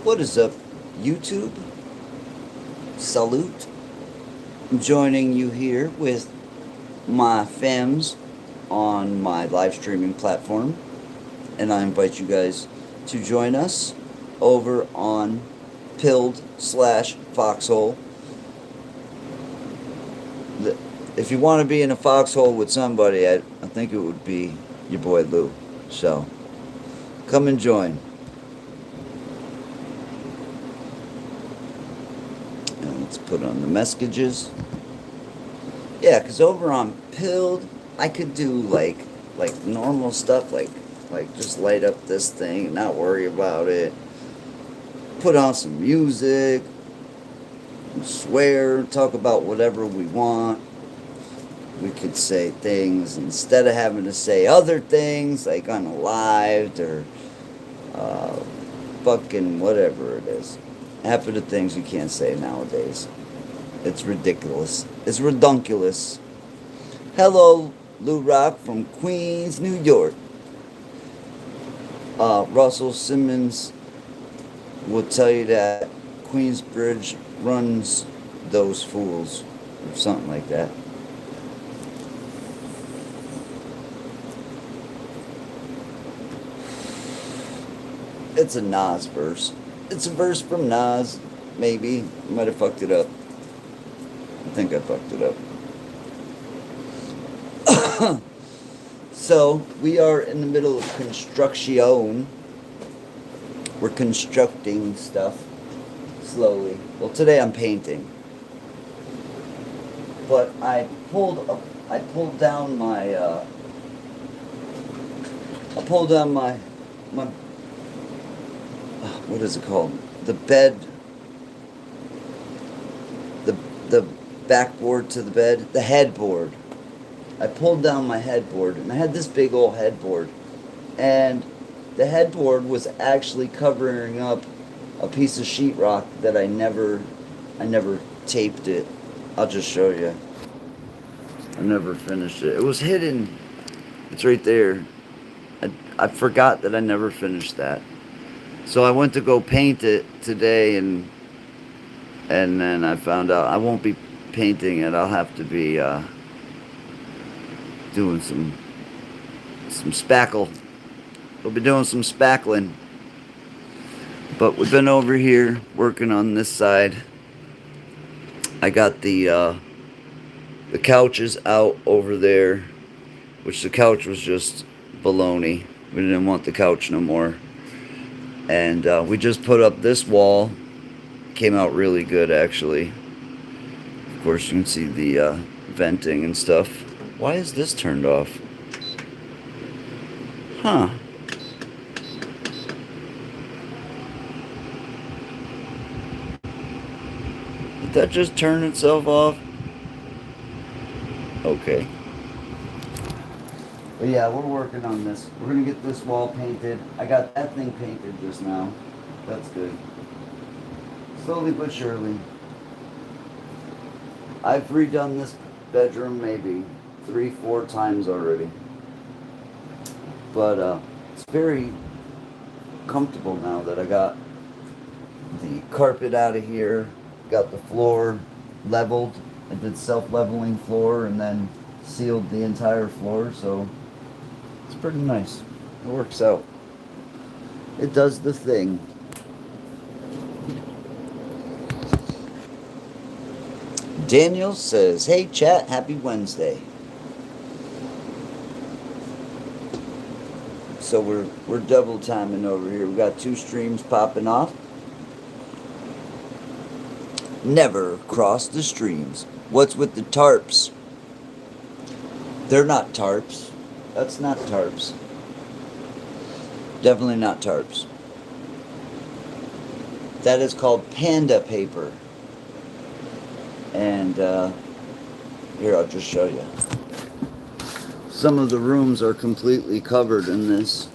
What is up, YouTube? Salute. I'm joining you here with my fems on my live streaming platform, and I invite you guys to join us over on Pilled/Foxhole. If you want to be in a foxhole with somebody, I think it would be your boy Lou. So, come and join. And let's put on the messages. Yeah, because over on Pilled, I could do like normal stuff, like just light up this thing and not worry about it. Put on some music, swear, talk about whatever we want. We could say things instead of having to say other things like unalived or fucking whatever it is. Half of the things you can't say nowadays. It's ridiculous. It's redunculous. Hello, Lou Rock from Queens, New York. Russell Simmons will tell you that Queensbridge runs those fools, or something like that. It's a Nas verse. It's a verse from Nas, maybe. Might have fucked it up. I think I fucked it up. So, we are in the middle of construction. We're constructing stuff slowly. Well, today I'm painting. But I pulled down my what is it called? The bed, the backboard to the bed, the headboard. I pulled down my headboard, and I had this big old headboard, and the headboard was actually covering up a piece of sheetrock that I never taped it. I'll just show you. I never finished it. It was hidden. It's right there. I forgot that I never finished that. So I went to go paint it today, and then I found out I won't be painting it. I'll have to be doing some spackle. We'll be doing some spackling. But we've been over here working on this side. I got the couches out over there, which the couch was just baloney. We didn't want the couch no more. And we just put up this wall. Came out really good, actually. Of course, you can see the venting and stuff. Why is this turned off? Huh. Did that just turn itself off? Okay. But yeah, we're working on this. We're going to get this wall painted. I got that thing painted just now. That's good. Slowly but surely. I've redone this bedroom maybe 3-4 times already. But it's very comfortable now that I got the carpet out of here. Got the floor leveled. I did self-leveling floor and then sealed the entire floor, so it's pretty nice. It works out. It does the thing. Daniel says, "Hey chat, happy Wednesday." So we're double timing over here. We got 2 streams popping off. Never cross the streams. What's with the tarps? They're not tarps. That's not tarps. Definitely not tarps. That is called panda paper. And here, I'll just show you. Some of the rooms are completely covered in this.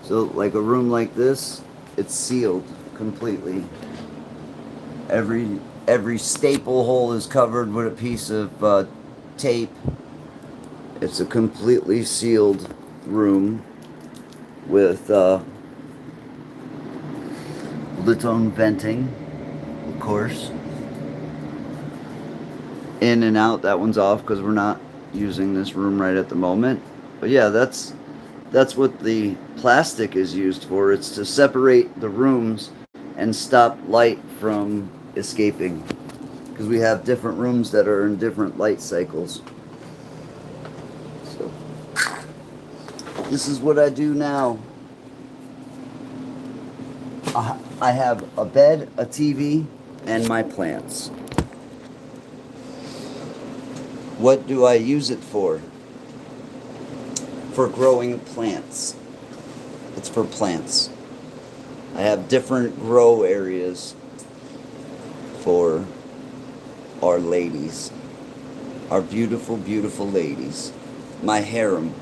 So like a room like this, it's sealed completely. Every staple hole is covered with a piece of tape. It's a completely sealed room with with its own venting, of course. In and out, that one's off because we're not using this room right at the moment. But yeah, that's what the plastic is used for. It's to separate the rooms and stop light from escaping. Because we have different rooms that are in different light cycles. So, this is what I do now. I have a bed, a TV, and my plants. What do I use it for? For growing plants. It's for plants. I have different grow areas for our ladies. Our beautiful, beautiful ladies. My harem.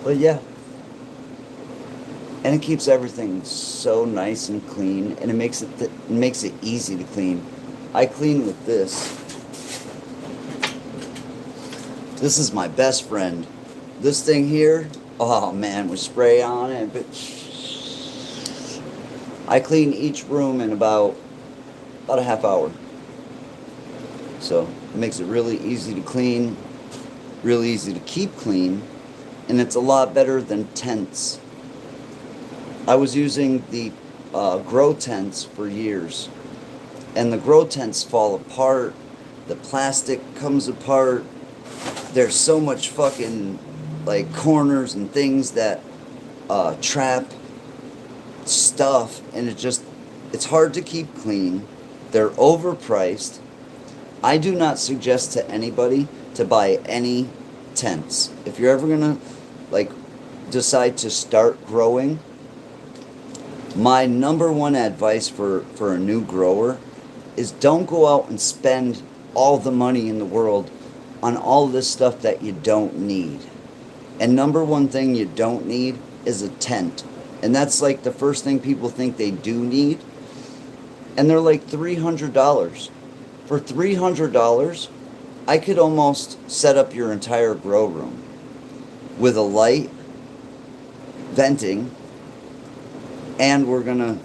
But yeah. And it keeps everything so nice and clean, and it makes it easy to clean. I clean with this. This is my best friend. This thing here, oh man, with spray on it. But I clean each room in about a half hour. So it makes it really easy to clean, really easy to keep clean, and it's a lot better than tents. I was using the grow tents for years, and the grow tents fall apart. The plastic comes apart. There's so much fucking like corners and things that trap stuff, and it's hard to keep clean. They're overpriced. I do not suggest to anybody to buy any tents. If you're ever gonna like decide to start growing, my number one advice for a new grower is don't go out and spend all the money in the world on all this stuff that you don't need. And number one thing you don't need is a tent. And that's like the first thing people think they do need. And they're like $300. For $300, I could almost set up your entire grow room with a light, venting, and we're gonna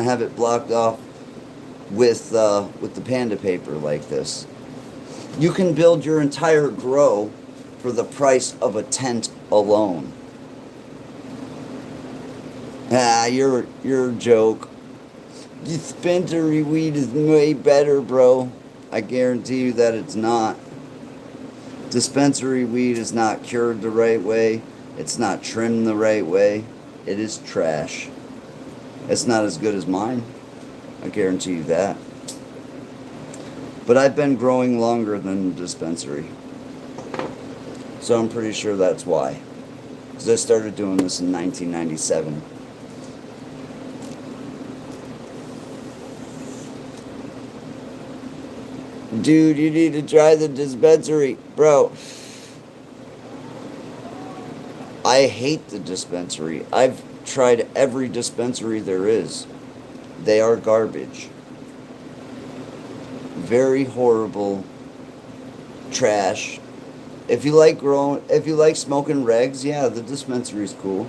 have it blocked off with the panda paper like this. You can build your entire grow for the price of a tent alone. You're a joke. Dispensary weed is way better, bro. I guarantee you that it's not. Dispensary weed is not cured the right way. It's not trimmed the right way. It is trash. It's not as good as mine. I guarantee you that. But I've been growing longer than the dispensary. So I'm pretty sure that's why. Because I started doing this in 1997. Dude, you need to try the dispensary. Bro, I hate the dispensary. I've tried every dispensary there is. They are garbage. Very horrible. Trash. If you like smoking regs, yeah, the dispensary's cool.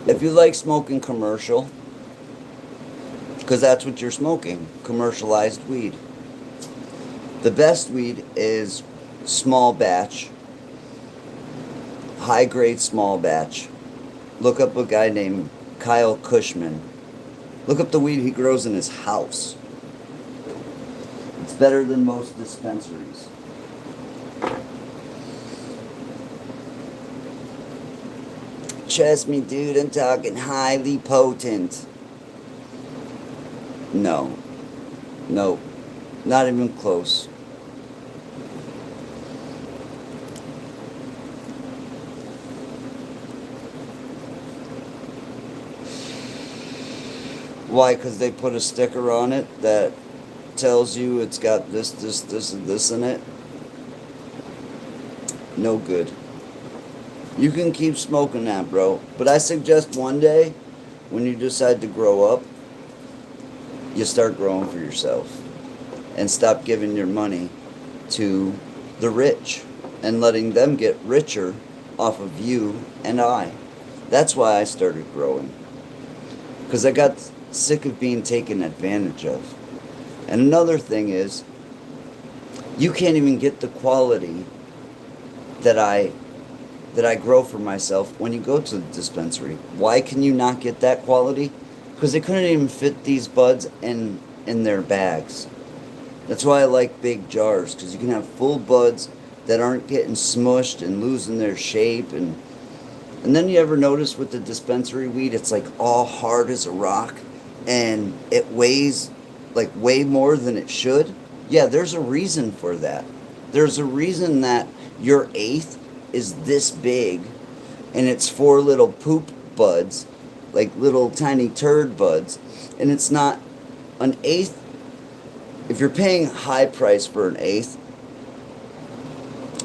If you like smoking commercial, because that's what you're smoking, commercialized weed. The best weed is small batch, high grade small batch. Look up a guy named Kyle Cushman. Look up the weed he grows in his house. It's better than most dispensaries. Trust me, dude, I'm talking highly potent. No, not even close. Why? Because they put a sticker on it that tells you it's got this, and this in it. No good. You can keep smoking that, bro. But I suggest one day, when you decide to grow up, you start growing for yourself. And stop giving your money to the rich. and letting them get richer off of you and I. That's why I started growing. Because I got sick of being taken advantage of. And another thing is, you can't even get the quality that I grow for myself when you go to the dispensary. Why can you not get that quality? Because they couldn't even fit these buds in their bags. That's why I like big jars, because you can have full buds that aren't getting smushed and losing their shape. And then you ever notice with the dispensary weed, it's like all hard as a rock, and it weighs like way more than it should? Yeah, there's a reason for that. There's a reason that your eighth is this big, and it's 4 little poop buds, like little tiny turd buds, and it's not an eighth. If you're paying high price for an eighth,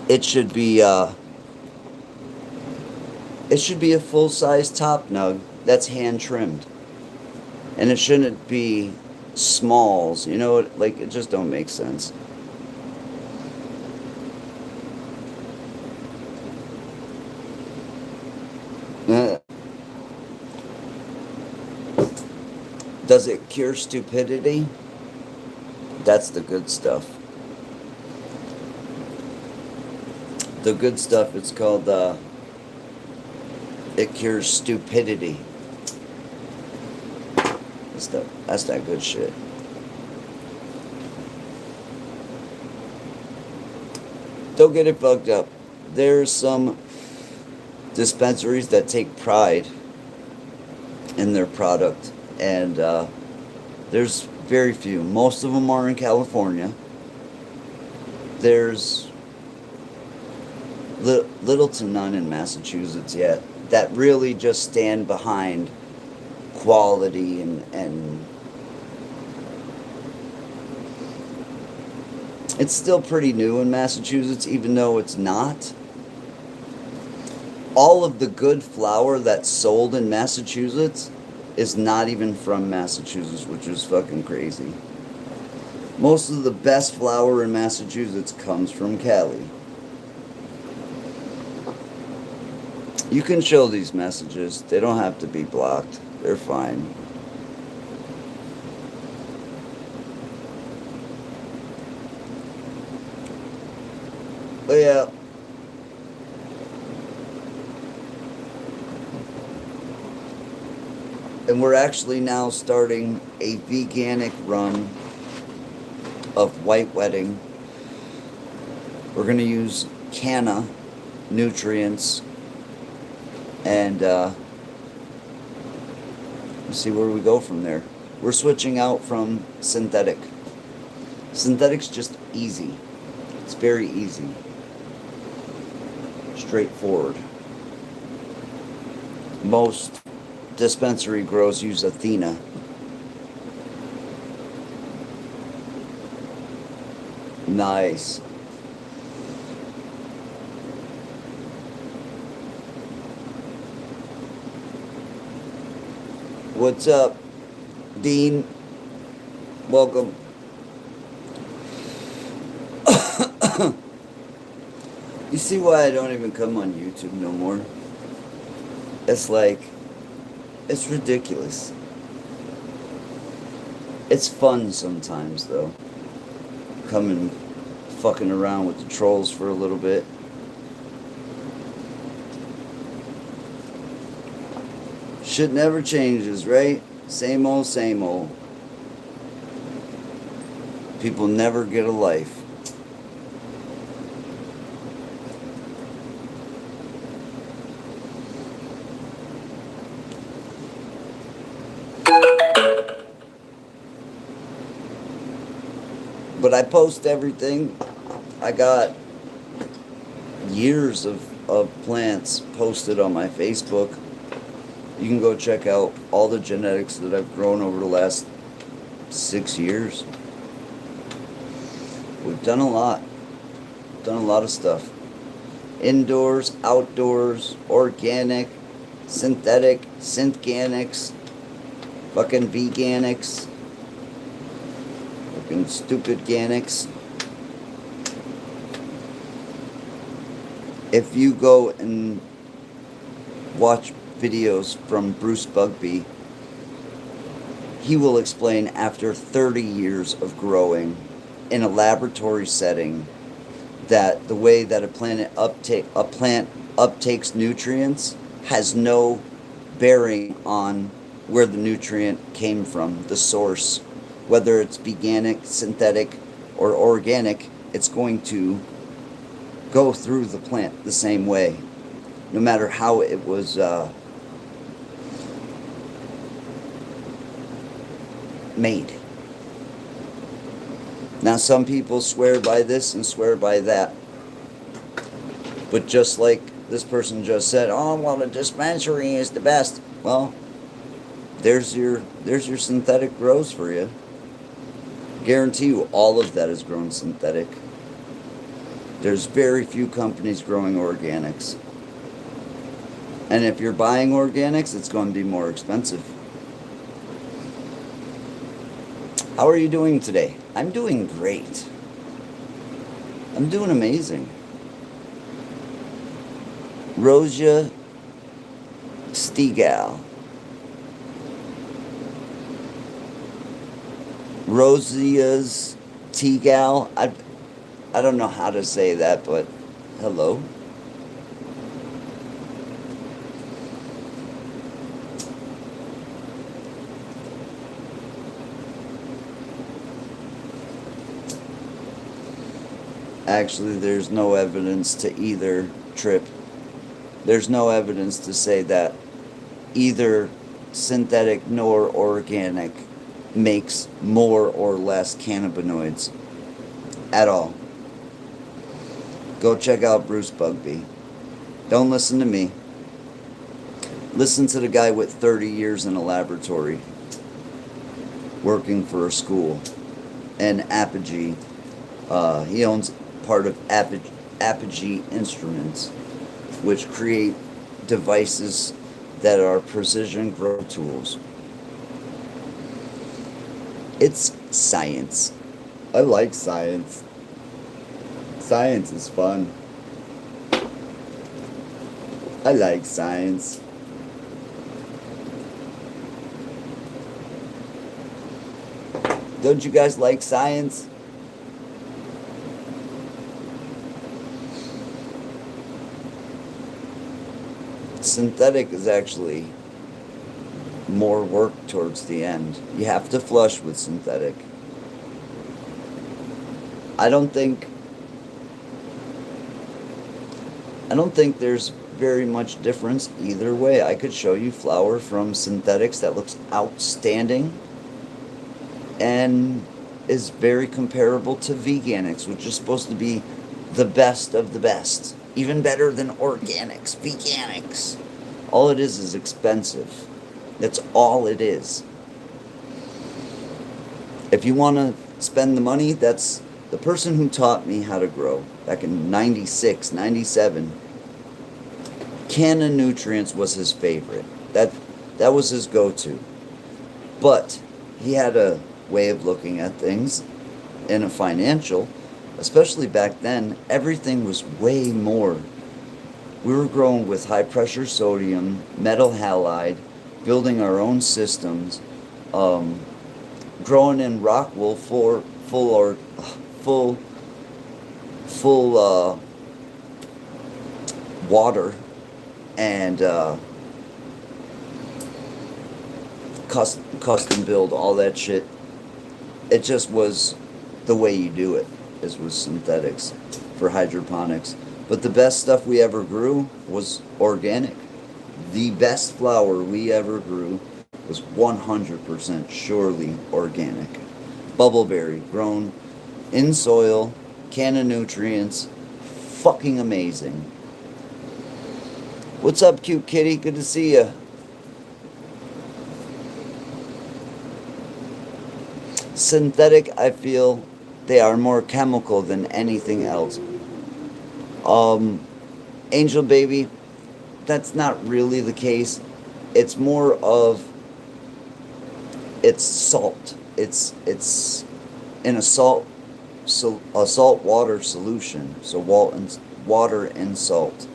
it should be a full-size top nug that's hand trimmed, and it shouldn't be smalls. You know, like, it just don't make sense. Does it cure stupidity? That's the good stuff. The good stuff, it's called, it cures stupidity. That's that good shit. Don't get it bugged up. There's some dispensaries that take pride in their product, and there's very few. Most of them are in California. There's little to none in Massachusetts yet that really just stand behind quality and it's still pretty new in Massachusetts, even though it's not. All of the good flour that's sold in Massachusetts is not even from Massachusetts, which is fucking crazy. Most of the best flour in Massachusetts comes from Cali. You can show these messages. They don't have to be blocked. They're fine. But yeah. And we're actually now starting a veganic run of white wedding. We're going to use canna nutrients and see where we go from there. We're switching out from synthetic. Synthetic's just easy. It's very easy. Straightforward. Most dispensary grows use Athena. Nice. What's up, Dean? Welcome. You see why I don't even come on YouTube no more? It's like, it's ridiculous. It's fun sometimes, though. Coming, fucking around with the trolls for a little bit. Shit never changes, right? Same old, same old. People never get a life. But I post everything. I got years of plants posted on my Facebook. You can go check out all the genetics that I've grown over the last 6 years. We've done a lot. Done a lot of stuff. Indoors, outdoors, organic, synthetic, synthganics, fucking veganics, fucking stupid ganics. If you go and watch videos from Bruce Bugby, he will explain after 30 years of growing in a laboratory setting that the way that a plant uptakes nutrients has no bearing on where the nutrient came from, the source. Whether it's veganic, synthetic, or organic, it's going to go through the plant the same way, no matter how it was made. Now, some people swear by this and swear by that. But just like this person just said, oh, well, the dispensary is the best. Well, there's your synthetic grows for you. Guarantee you all of that is grown synthetic. There's very few companies growing organics. And if you're buying organics, it's going to be more expensive. How are you doing today? I'm doing great. I'm doing amazing. Rosia Stegal. Rosia's Tegal. I don't know how to say that, but hello. Actually, there's no evidence to either trip. There's no evidence to say that either synthetic nor organic makes more or less cannabinoids at all. Go check out Bruce Bugby. Don't listen to me. Listen to the guy with 30 years in a laboratory working for a school and Apogee. He owns part of Apogee Instruments, which create devices that are precision grow tools. It's science. I like science. Science is fun. I like science. Don't you guys like science? Synthetic is actually more work towards the end. You have to flush with synthetic. I don't think there's very much difference either way. I could show you flour from synthetics that looks outstanding and is very comparable to veganics, which is supposed to be the best of the best. Even better than organics, veganics. All it is expensive. That's all it is. If you want to spend the money, that's the person who taught me how to grow back in 96, 97. Can of nutrients was his favorite. That was his go-to. But he had a way of looking at things in a financial, especially back then, everything was way more. We were growing with high pressure sodium, metal halide, building our own systems, growing in rock wool full water, and custom build all that shit. It just was the way you do it. Is with synthetics for hydroponics. But the best stuff we ever grew was organic. The best flour we ever grew was 100% surely organic. Bubbleberry, grown in soil, can of nutrients, fucking amazing. What's up, cute kitty? Good to see ya. Synthetic, I feel they are more chemical than anything else. Angel baby, that's not really the case. It's more of it's salt. It's in a salt water solution. So water and salt.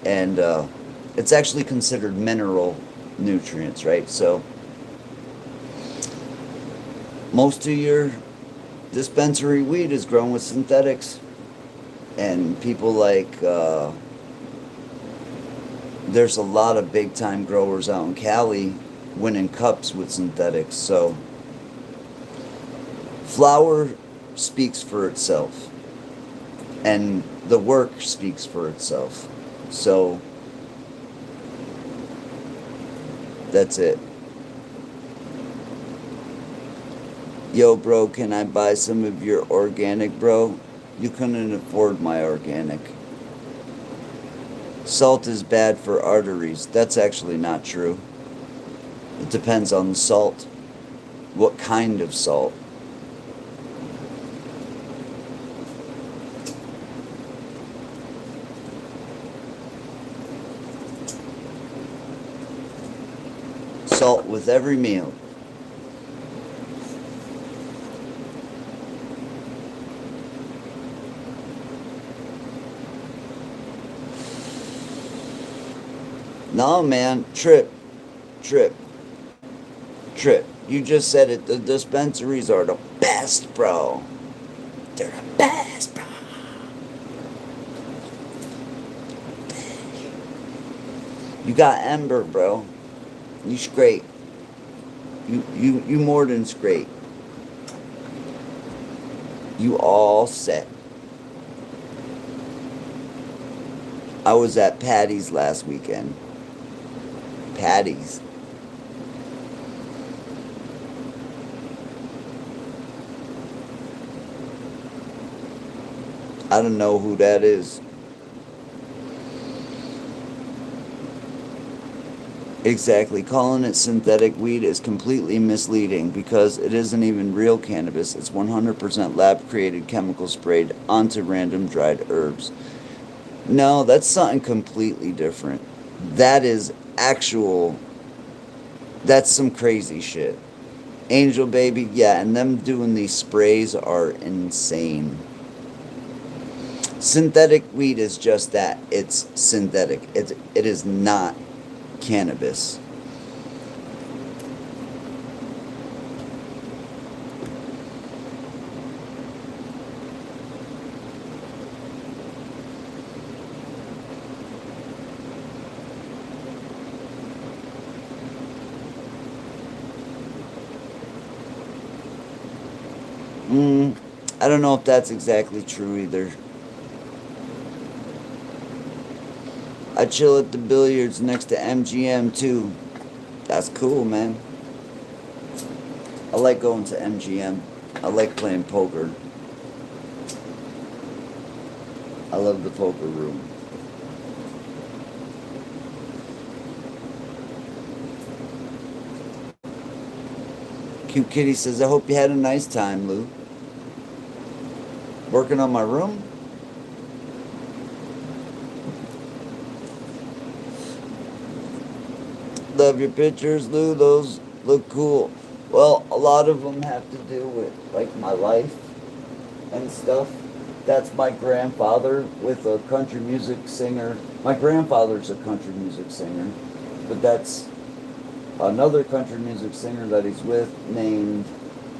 And it's actually considered mineral nutrients, right? So most of your dispensary weed is grown with synthetics. And people like, there's a lot of big time growers out in Cali winning cups with synthetics. So flower speaks for itself, and the work speaks for itself. So that's it. Yo, bro, can I buy some of your organic, bro? You couldn't afford my organic. Salt is bad for arteries. That's actually not true. It depends on the salt. What kind of salt? Salt with every meal. No, man. Trip. You just said it. The dispensaries are the best, bro. They're the best, bro. You got Ember, bro. You straight. You more than straight. You all set. I was at Patty's last weekend. Patty's. I don't know who that is. Exactly. Calling it synthetic weed is completely misleading because it isn't even real cannabis. It's 100% lab-created chemical sprayed onto random dried herbs. No, that's something completely different. That is actual... That's some crazy shit. Angel Baby, yeah, and them doing these sprays are insane. Synthetic weed is just that. It's synthetic. It is not cannabis. I don't know if that's exactly true either. I chill at the billiards next to MGM too. That's cool, man. I like going to MGM. I like playing poker. I love the poker room. Cute Kitty says, I hope you had a nice time, Lou. Working on my room? Love your pictures, Lou. Those look cool. Well, a lot of them have to do with, like, my life and stuff. That's my grandfather with a country music singer. My grandfather's a country music singer. But that's another country music singer that he's with named,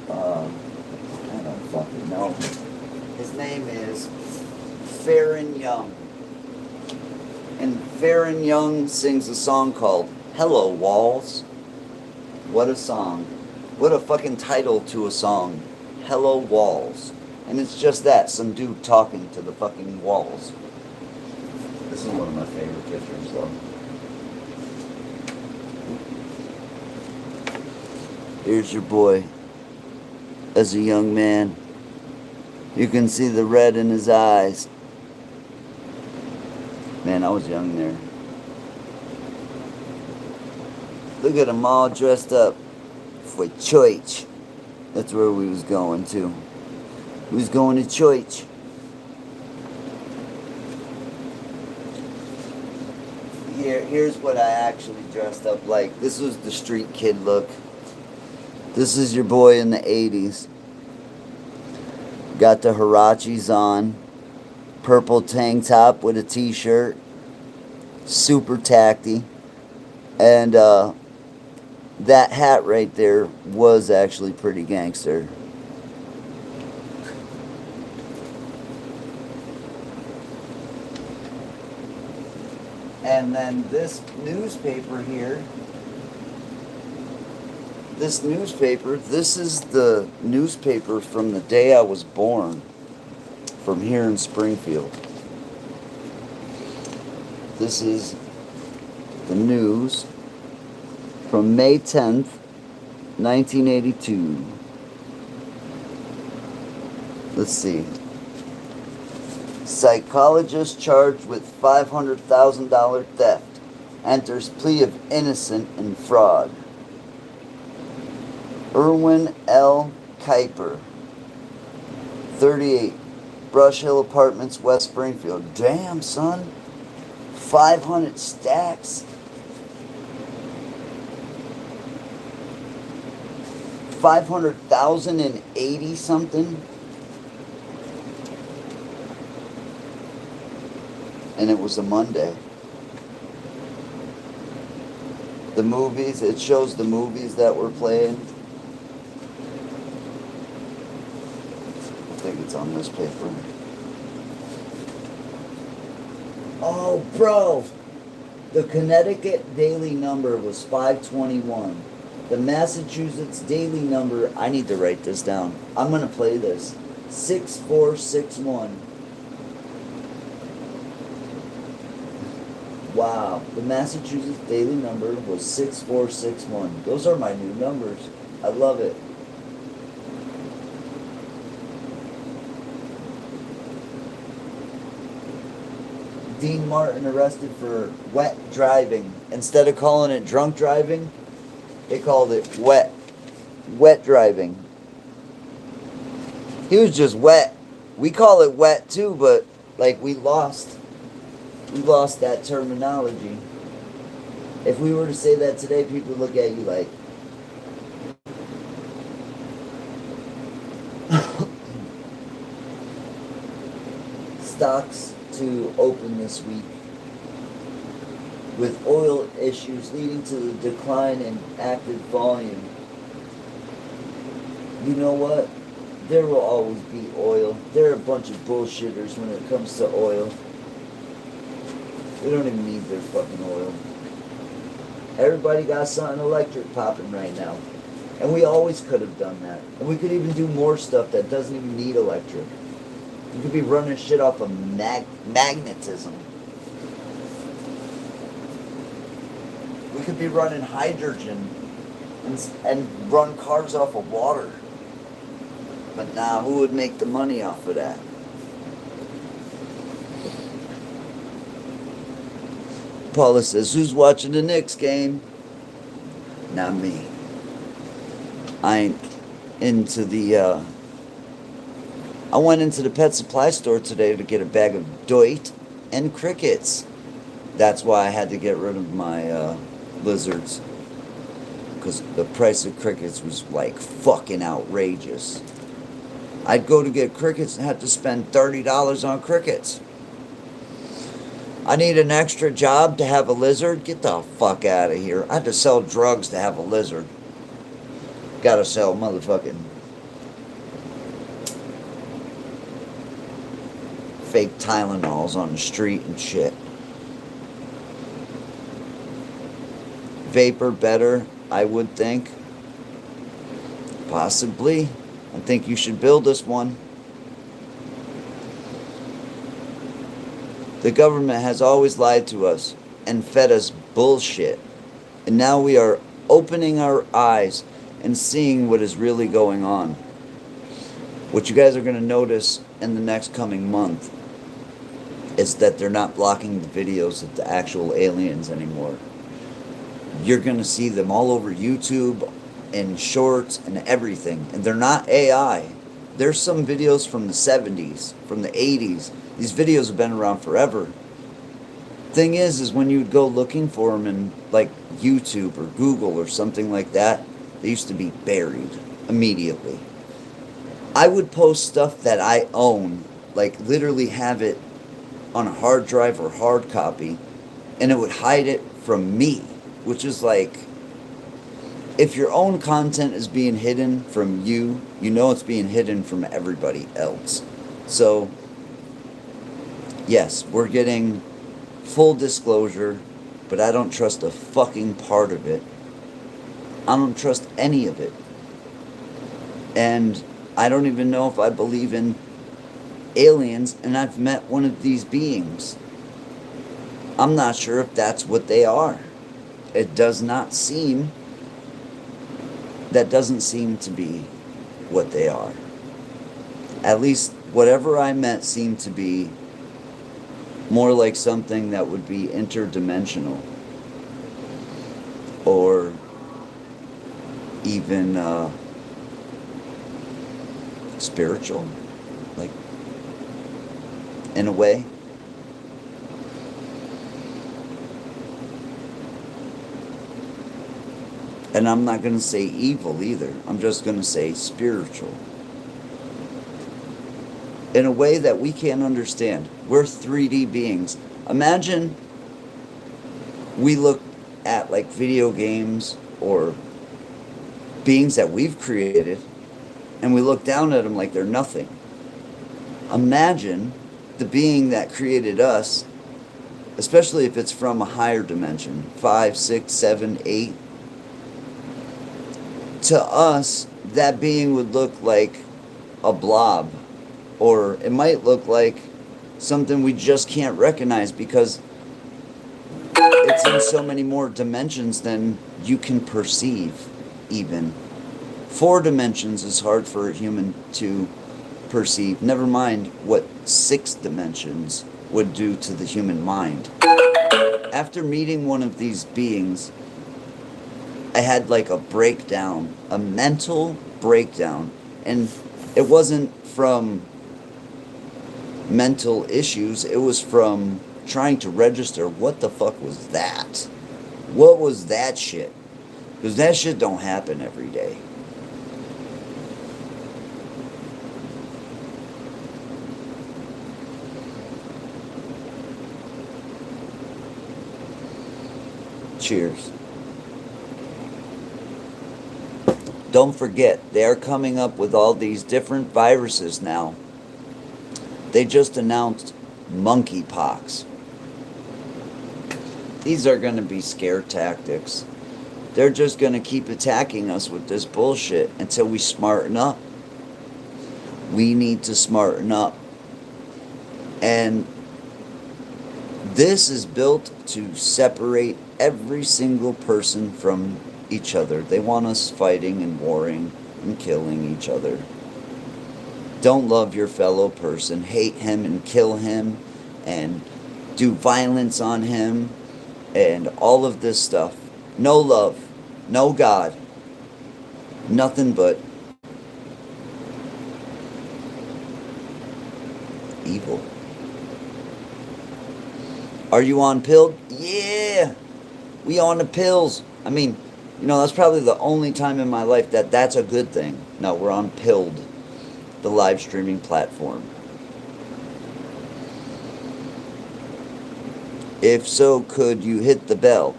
I don't fucking know. His name is Farron Young. And Farron Young sings a song called Hello Walls. What a song. What a fucking title to a song. Hello Walls. And it's just that, some dude talking to the fucking walls. This is one of my favorite pictures though. Here's your boy. As a young man. You can see the red in his eyes. Man, I was young there. Look at them all dressed up for church. That's where we was going to. We was going to church. Here's what I actually dressed up like. This was the street kid look. This is your boy in the 80s. Got the Hirachis on. purple tank top with a t-shirt, super tacky, and that hat right there was actually pretty gangster. And then this newspaper here, this is the newspaper from the day I was born, from here in Springfield. This is the news from May 10th, 1982. Let's see. Psychologist charged with $500,000 theft enters plea of innocent in fraud. Irwin L. Kuiper, 38, Brush Hill Apartments, West Springfield. Damn, son. 500 stacks. 500,080 something. And it was a Monday. The movies, it shows the movies that were playing. I think it's on this paper. Oh, bro! The Connecticut daily number was 521. The Massachusetts daily number, I need to write this down. I'm going to play this. 6461. Wow. The Massachusetts daily number was 6461. Those are my new numbers. I love it. Dean Martin arrested for wet driving. Instead of calling it drunk driving, they called it wet driving. He was just wet. We call it wet too, but like we lost that terminology. If we were to say that today, people would look at you like, stocks to open this week with oil issues leading to the decline in active volume. You know what? There will always be oil. They're a bunch of bullshitters when it comes to oil. We don't even need their fucking oil. Everybody got something electric popping right now. And we always could have done that. And we could even do more stuff that doesn't even need electric. You could be running shit off of magnetism. We could be running hydrogen and run cars off of water. But now, who would make the money off of that? Paula says, who's watching the Knicks game? Not me. I ain't into the, I went into the pet supply store today to get a bag of Doit and crickets. That's why I had to get rid of my lizards. Because the price of crickets was like fucking outrageous. I'd go to get crickets and have to spend $30 on crickets. I need an extra job to have a lizard? Get the fuck out of here. I had to sell drugs to have a lizard. Gotta sell motherfucking fake Tylenols on the street and shit. Vapor better, I would think. Possibly. I think you should build this one. The government has always lied to us and fed us bullshit. And now we are opening our eyes and seeing what is really going on. What you guys are going to notice in the next coming month is that they're not blocking the videos of the actual aliens anymore. You're going to see them all over YouTube and shorts and everything. And they're not AI. There's some videos from the 70s, from the 80s. These videos have been around forever. Thing is when you'd go looking for them in like YouTube or Google or something like that, they used to be buried immediately. I would post stuff that I own, like literally have it on a hard drive or hard copy, and it would hide it from me, which is like, if your own content is being hidden from you, you know it's being hidden from everybody else. So, yes, we're getting full disclosure, but I don't trust a fucking part of it. I don't trust any of it. And I don't even know if I believe in aliens, and I've met one of these beings. I'm not sure if that's what they are. It does not seem, that doesn't seem to be what they are. At least whatever I met seemed to be more like something that would be interdimensional, or even spiritual, like, in a way. And I'm not going to say evil either. I'm just going to say spiritual. In a way that we can't understand. We're 3D beings. Imagine we look at like video games or beings that we've created, and we look down at them like they're nothing. Imagine the being that created us, especially if it's from a higher dimension, 5, 6, 7, 8. To us, that being would look like a blob, or it might look like something we just can't recognize because it's in so many more dimensions than you can perceive, even. 4 dimensions is hard for a human to perceive. Never mind what 6 dimensions would do to the human mind. After meeting one of these beings, I had like a breakdown, a mental breakdown. And it wasn't from mental issues, it was from trying to register what the fuck was that? What was that shit? Because that shit don't happen every day. Cheers. Don't forget, they're coming up with all these different viruses now. They just announced monkeypox. These are going to be scare tactics. They're just going to keep attacking us with this bullshit until we smarten up. We need to smarten up. And this is built to separate every single person from each other. They want us fighting and warring and killing each other. Don't love your fellow person. Hate him and kill him and do violence on him and all of this stuff. No love. No God. Nothing but evil. Are you on pill? Yeah! We on the pills. I mean, you know, that's probably the only time in my life that that's a good thing. No, we're on Pilled, the live streaming platform. If so, could you hit the bell?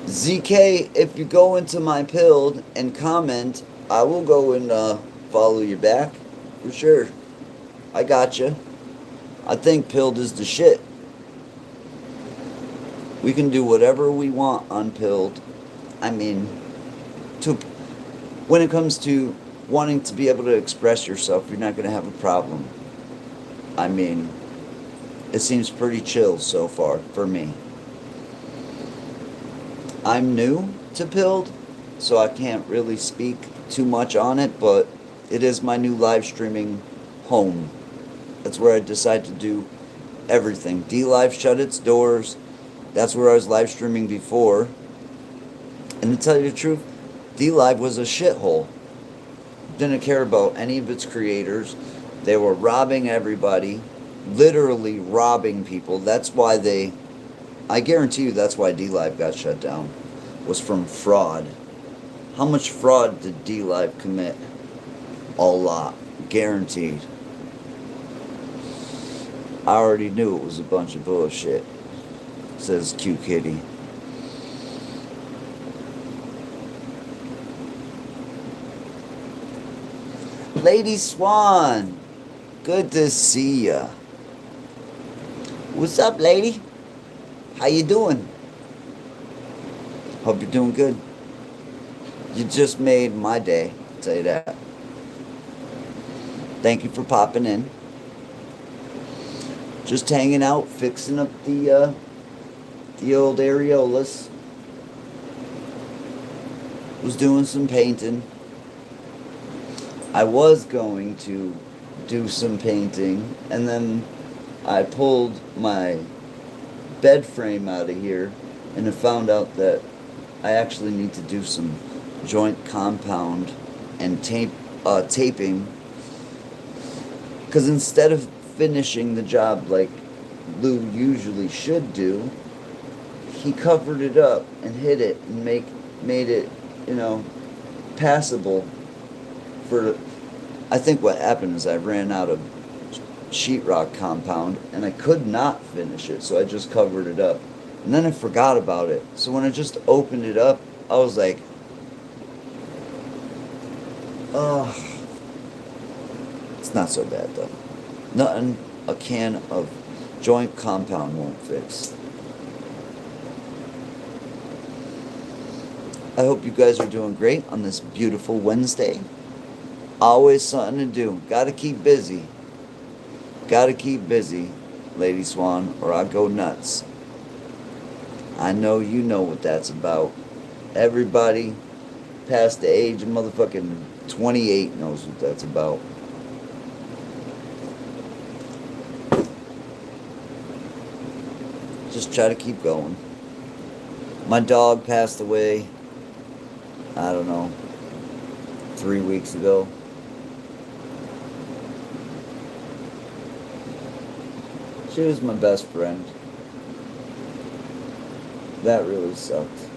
ZK, if you go into my Pilled and comment, I will go and follow you back. For sure. I got you. I think Pilled is the shit. We can do whatever we want on Pilled. I mean, when it comes to wanting to be able to express yourself, you're not going to have a problem. I mean, it seems pretty chill so far for me. I'm new to Pilled, so I can't really speak too much on it, but it is my new live streaming home. That's where I decide to do everything. D-Live shut its doors. That's where I was live streaming before. And to tell you the truth, D-Live was a shithole. Didn't care about any of its creators. They were robbing everybody. Literally robbing people. That's why I guarantee you that's why D-Live got shut down. Was from fraud. How much fraud did D-Live commit? A lot. Guaranteed. I already knew it was a bunch of bullshit, says Q Kitty. Lady Swan, good to see ya. What's up, lady? How you doing? Hope you're doing good. You just made my day, I'll tell you that. Thank you for popping in. Just hanging out, fixing up the old areolas. Was doing some painting. I was going to do some painting, and then I pulled my bed frame out of here, and I found out that I actually need to do some joint compound and taping, because instead of finishing the job like Lou usually should do, he covered it up and hid it and made it, passable for. I think what happened is I ran out of sheetrock compound and I could not finish it, so I just covered it up. And then I forgot about it. So when I just opened it up, I was like, oh, it's not so bad though. Nothing a can of joint compound won't fix. I hope you guys are doing great on this beautiful Wednesday. Always something to do. Gotta keep busy. Gotta keep busy, Lady Swan, or I go nuts. I know you know what that's about. Everybody past the age of motherfucking 28 knows what that's about. Just try to keep going. My dog passed away, I don't know, 3 weeks ago. She was my best friend. That really sucked.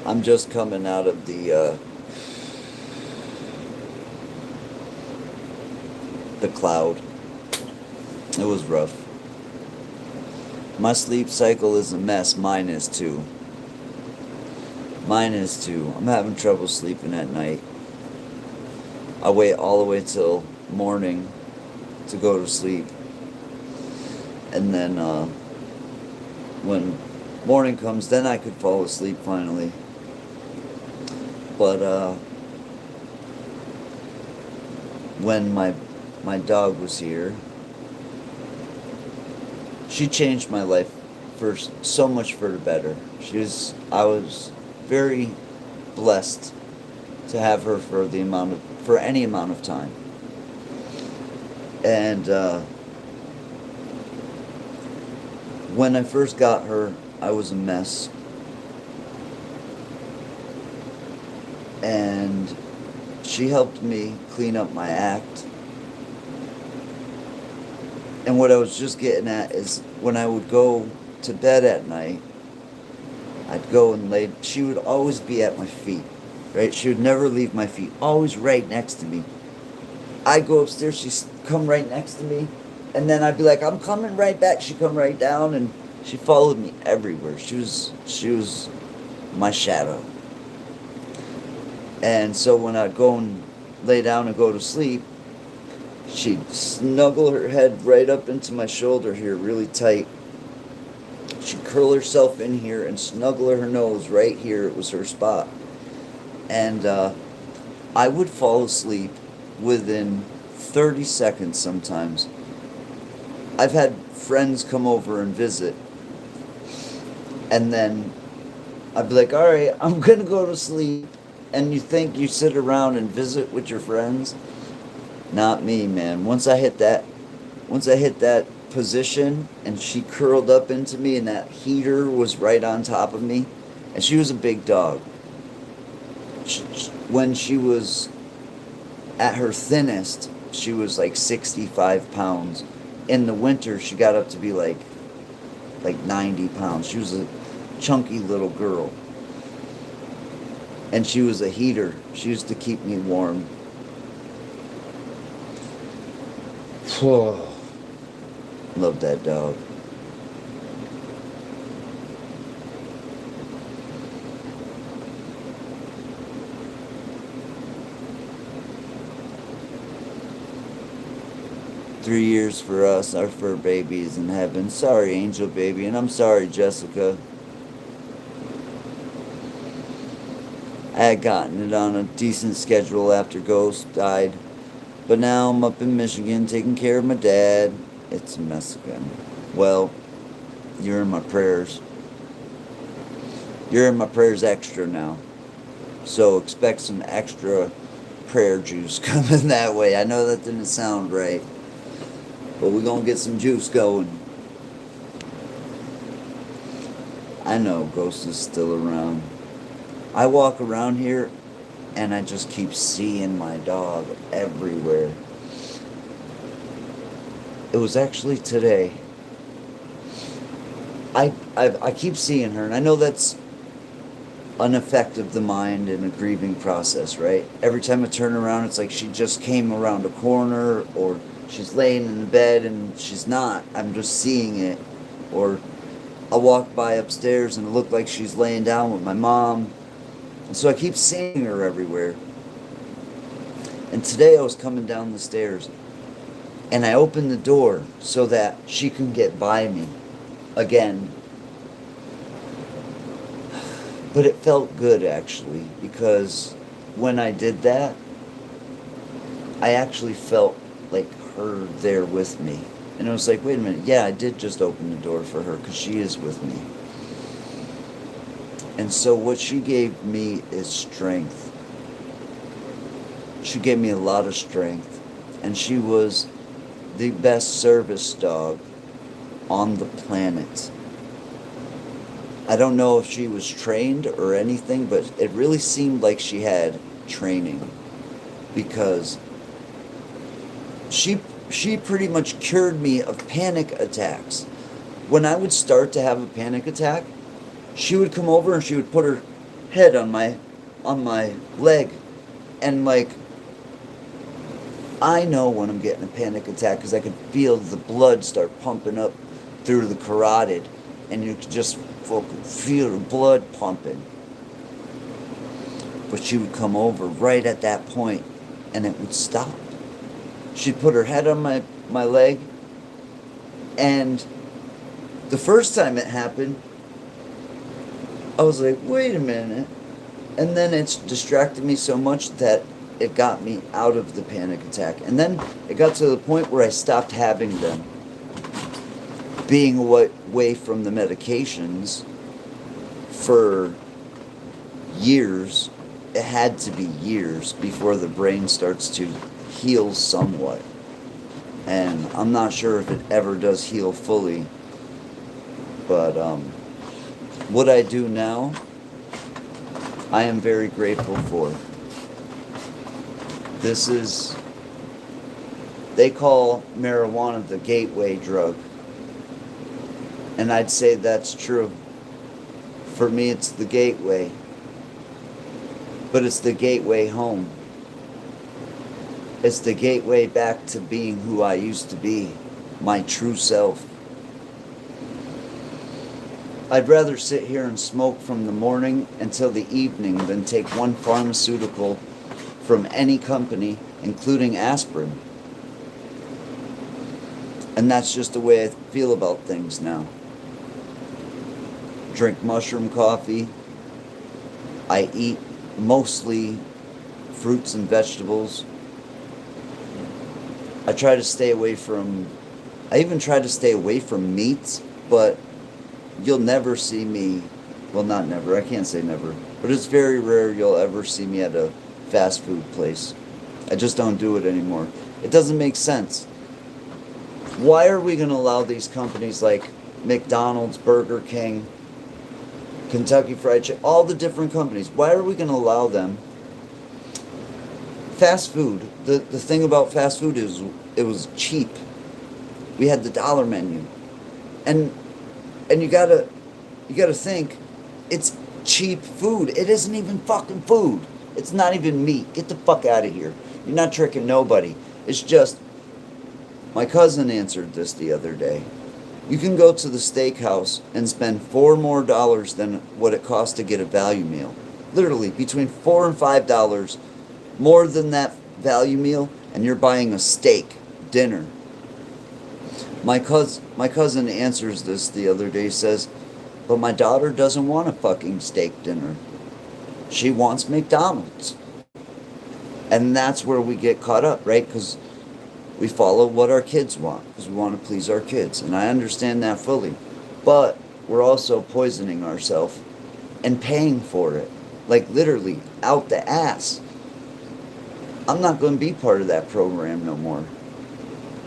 I'm just coming out of the cloud. It was rough. My sleep cycle is a mess. Mine is too. Mine is too. I'm having trouble sleeping at night. I wait all the way till morning to go to sleep. And then when morning comes, then I could fall asleep finally. But when my dog was here, she changed my life for so much for the better. I was very blessed to have her for any amount of time. And when I first got her, I was a mess. And she helped me clean up my act. And what I was just getting at is when I would go to bed at night, I'd go and lay. She would always be at my feet, right? She would never leave my feet, always right next to me. I'd go upstairs, she'd come right next to me, and then I'd be like, I'm coming right back. She'd come right down, and she followed me everywhere. She was my shadow. And so when I'd go and lay down and go to sleep, she'd snuggle her head right up into my shoulder here really tight. She'd curl herself in here and snuggle her nose right here. It was her spot. And I would fall asleep within 30 seconds sometimes. I've had friends come over and visit, and then I'd be like, all right, I'm going to go to sleep. And you think you sit around and visit with your friends? Not me, man. Once I hit that position and she curled up into me and that heater was right on top of me, and she was a big dog. When she was at her thinnest, she was like 65 pounds. In the winter, she got up to be like 90 pounds. She was a chunky little girl. And she was a heater. She used to keep me warm. Love that dog. Three years for us, our fur baby is in heaven. Sorry, Angel Baby, and I'm sorry, Jessica. I had gotten it on a decent schedule after Ghost died, but now I'm up in Michigan taking care of my dad. It's a mess again. Well, you're in my prayers. You're in my prayers extra now. So expect some extra prayer juice coming that way. I know that didn't sound right, but we're going to get some juice going. I know Ghost is still around. I walk around here and I just keep seeing my dog everywhere. It was actually today. I keep seeing her, and I know that's an effect of the mind and a grieving process, right? Every time I turn around, it's like she just came around a corner, or she's laying in the bed and she's not. I'm just seeing it. Or I'll walk by upstairs and it look like she's laying down with my mom. And so I keep seeing her everywhere. And today I was coming down the stairs and I opened the door so that she can get by me again. But it felt good, actually, because when I did that, I actually felt like her there with me. And it was like, wait a minute, yeah, I did just open the door for her because she is with me. And so what she gave me is strength. She gave me a lot of strength. And she was the best service dog on the planet. I don't know if she was trained or anything, but it really seemed like she had training, because she pretty much cured me of panic attacks. When I would start to have a panic attack, she would come over and she would put her head on my leg, and like, I know when I'm getting a panic attack because I could feel the blood start pumping up through the carotid, and you could just fucking feel the blood pumping. But she would come over right at that point and it would stop. She'd put her head on my leg, and the first time it happened, I was like, wait a minute. And then it's distracted me so much that it got me out of the panic attack. And then it got to the point where I stopped having them. Being away from the medications for years, it had to be years before the brain starts to heal somewhat. And I'm not sure if it ever does heal fully. But what I do now, I am very grateful for. This is, they call marijuana the gateway drug. And I'd say that's true. For me, it's the gateway. But it's the gateway home. It's the gateway back to being who I used to be, my true self. I'd rather sit here and smoke from the morning until the evening than take one pharmaceutical from any company, including aspirin. And that's just the way I feel about things now. Drink mushroom coffee. I eat mostly fruits and vegetables. I even try to stay away from meats, but you'll never see me, well, not never, I can't say never, but it's very rare you'll ever see me at a fast food place. I just don't do it anymore. It doesn't make sense. Why are we going to allow these companies like McDonald's, Burger King, Kentucky Fried Chicken, all the different companies, why are we going to allow them? Fast food, the thing about fast food is it was cheap. We had the dollar menu. And you gotta think, it's cheap food. It isn't even fucking food. It's not even meat. Get the fuck out of here. You're not tricking nobody. It's just My cousin answered this the other day. You can go to the steakhouse and spend $4 more than what it costs to get a value meal. Literally, between $4 and $5 more than that value meal, and you're buying a steak dinner. My cousin answers this the other day, says, but my daughter doesn't want a fucking steak dinner. She wants McDonald's. And that's where we get caught up, right? Because we follow what our kids want, because we want to please our kids. And I understand that fully. But we're also poisoning ourselves and paying for it. Like literally, out the ass. I'm not going to be part of that program no more.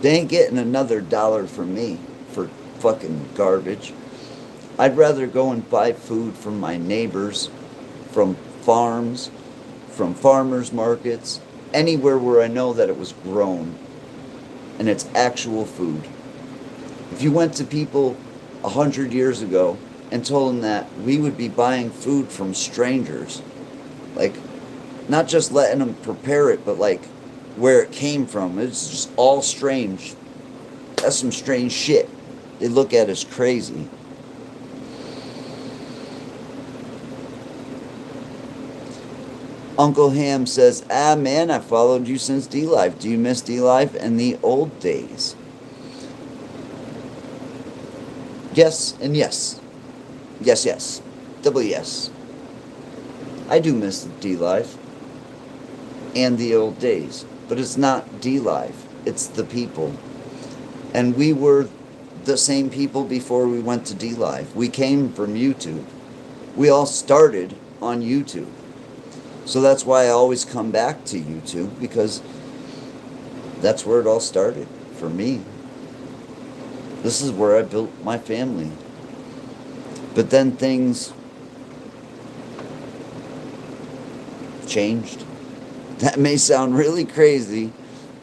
They ain't getting another dollar from me for fucking garbage. I'd rather go and buy food from my neighbors, from farms, from farmers markets, anywhere where I know that it was grown and it's actual food. If you went to people 100 years ago and told them that we would be buying food from strangers, like not just letting them prepare it, but like where it came from, it's just all strange. That's some strange shit. They look at us crazy. Uncle Ham says, man, I followed you since D-Life. Do you miss D-Life and the old days? Yes and yes. Yes, yes. Double yes. I do miss D-Life and the old days. But it's not D-Life. It's the people. And we were the same people before we went to D-Life. We came from YouTube. We all started on YouTube. So that's why I always come back to YouTube, because that's where it all started for me. This is where I built my family. But then things changed. That may sound really crazy,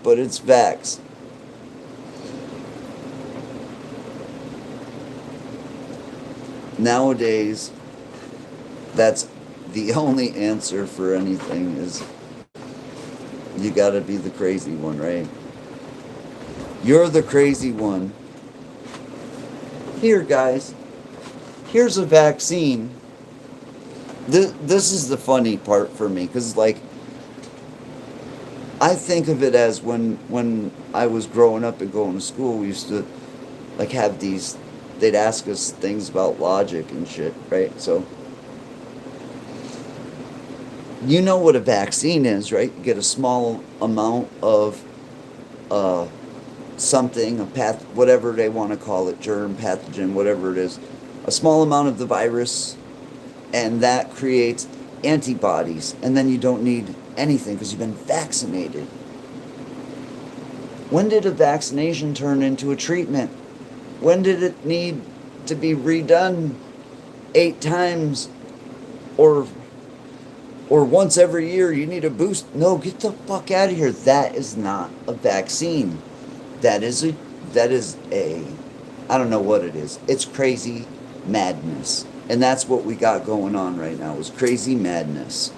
but it's facts. Nowadays, that's the only answer for anything, is you gotta be the crazy one, right? You're the crazy one. Here, guys, here's a vaccine. This is the funny part for me, because, like, I think of it as when I was growing up and going to school, we used to, like, have these, they'd ask us things about logic and shit, right? So, you know what a vaccine is, right? You get a small amount of something, whatever they want to call it, germ, pathogen, whatever it is, a small amount of the virus, and that creates antibodies, and then you don't need anything because you've been vaccinated. When did a vaccination turn into a treatment? When did it need to be redone 8 times, or once every year you need a boost? No, get the fuck out of here. That is not a vaccine. That is a I don't know what it is. It's crazy madness. And that's what we got going on right now, is crazy madness.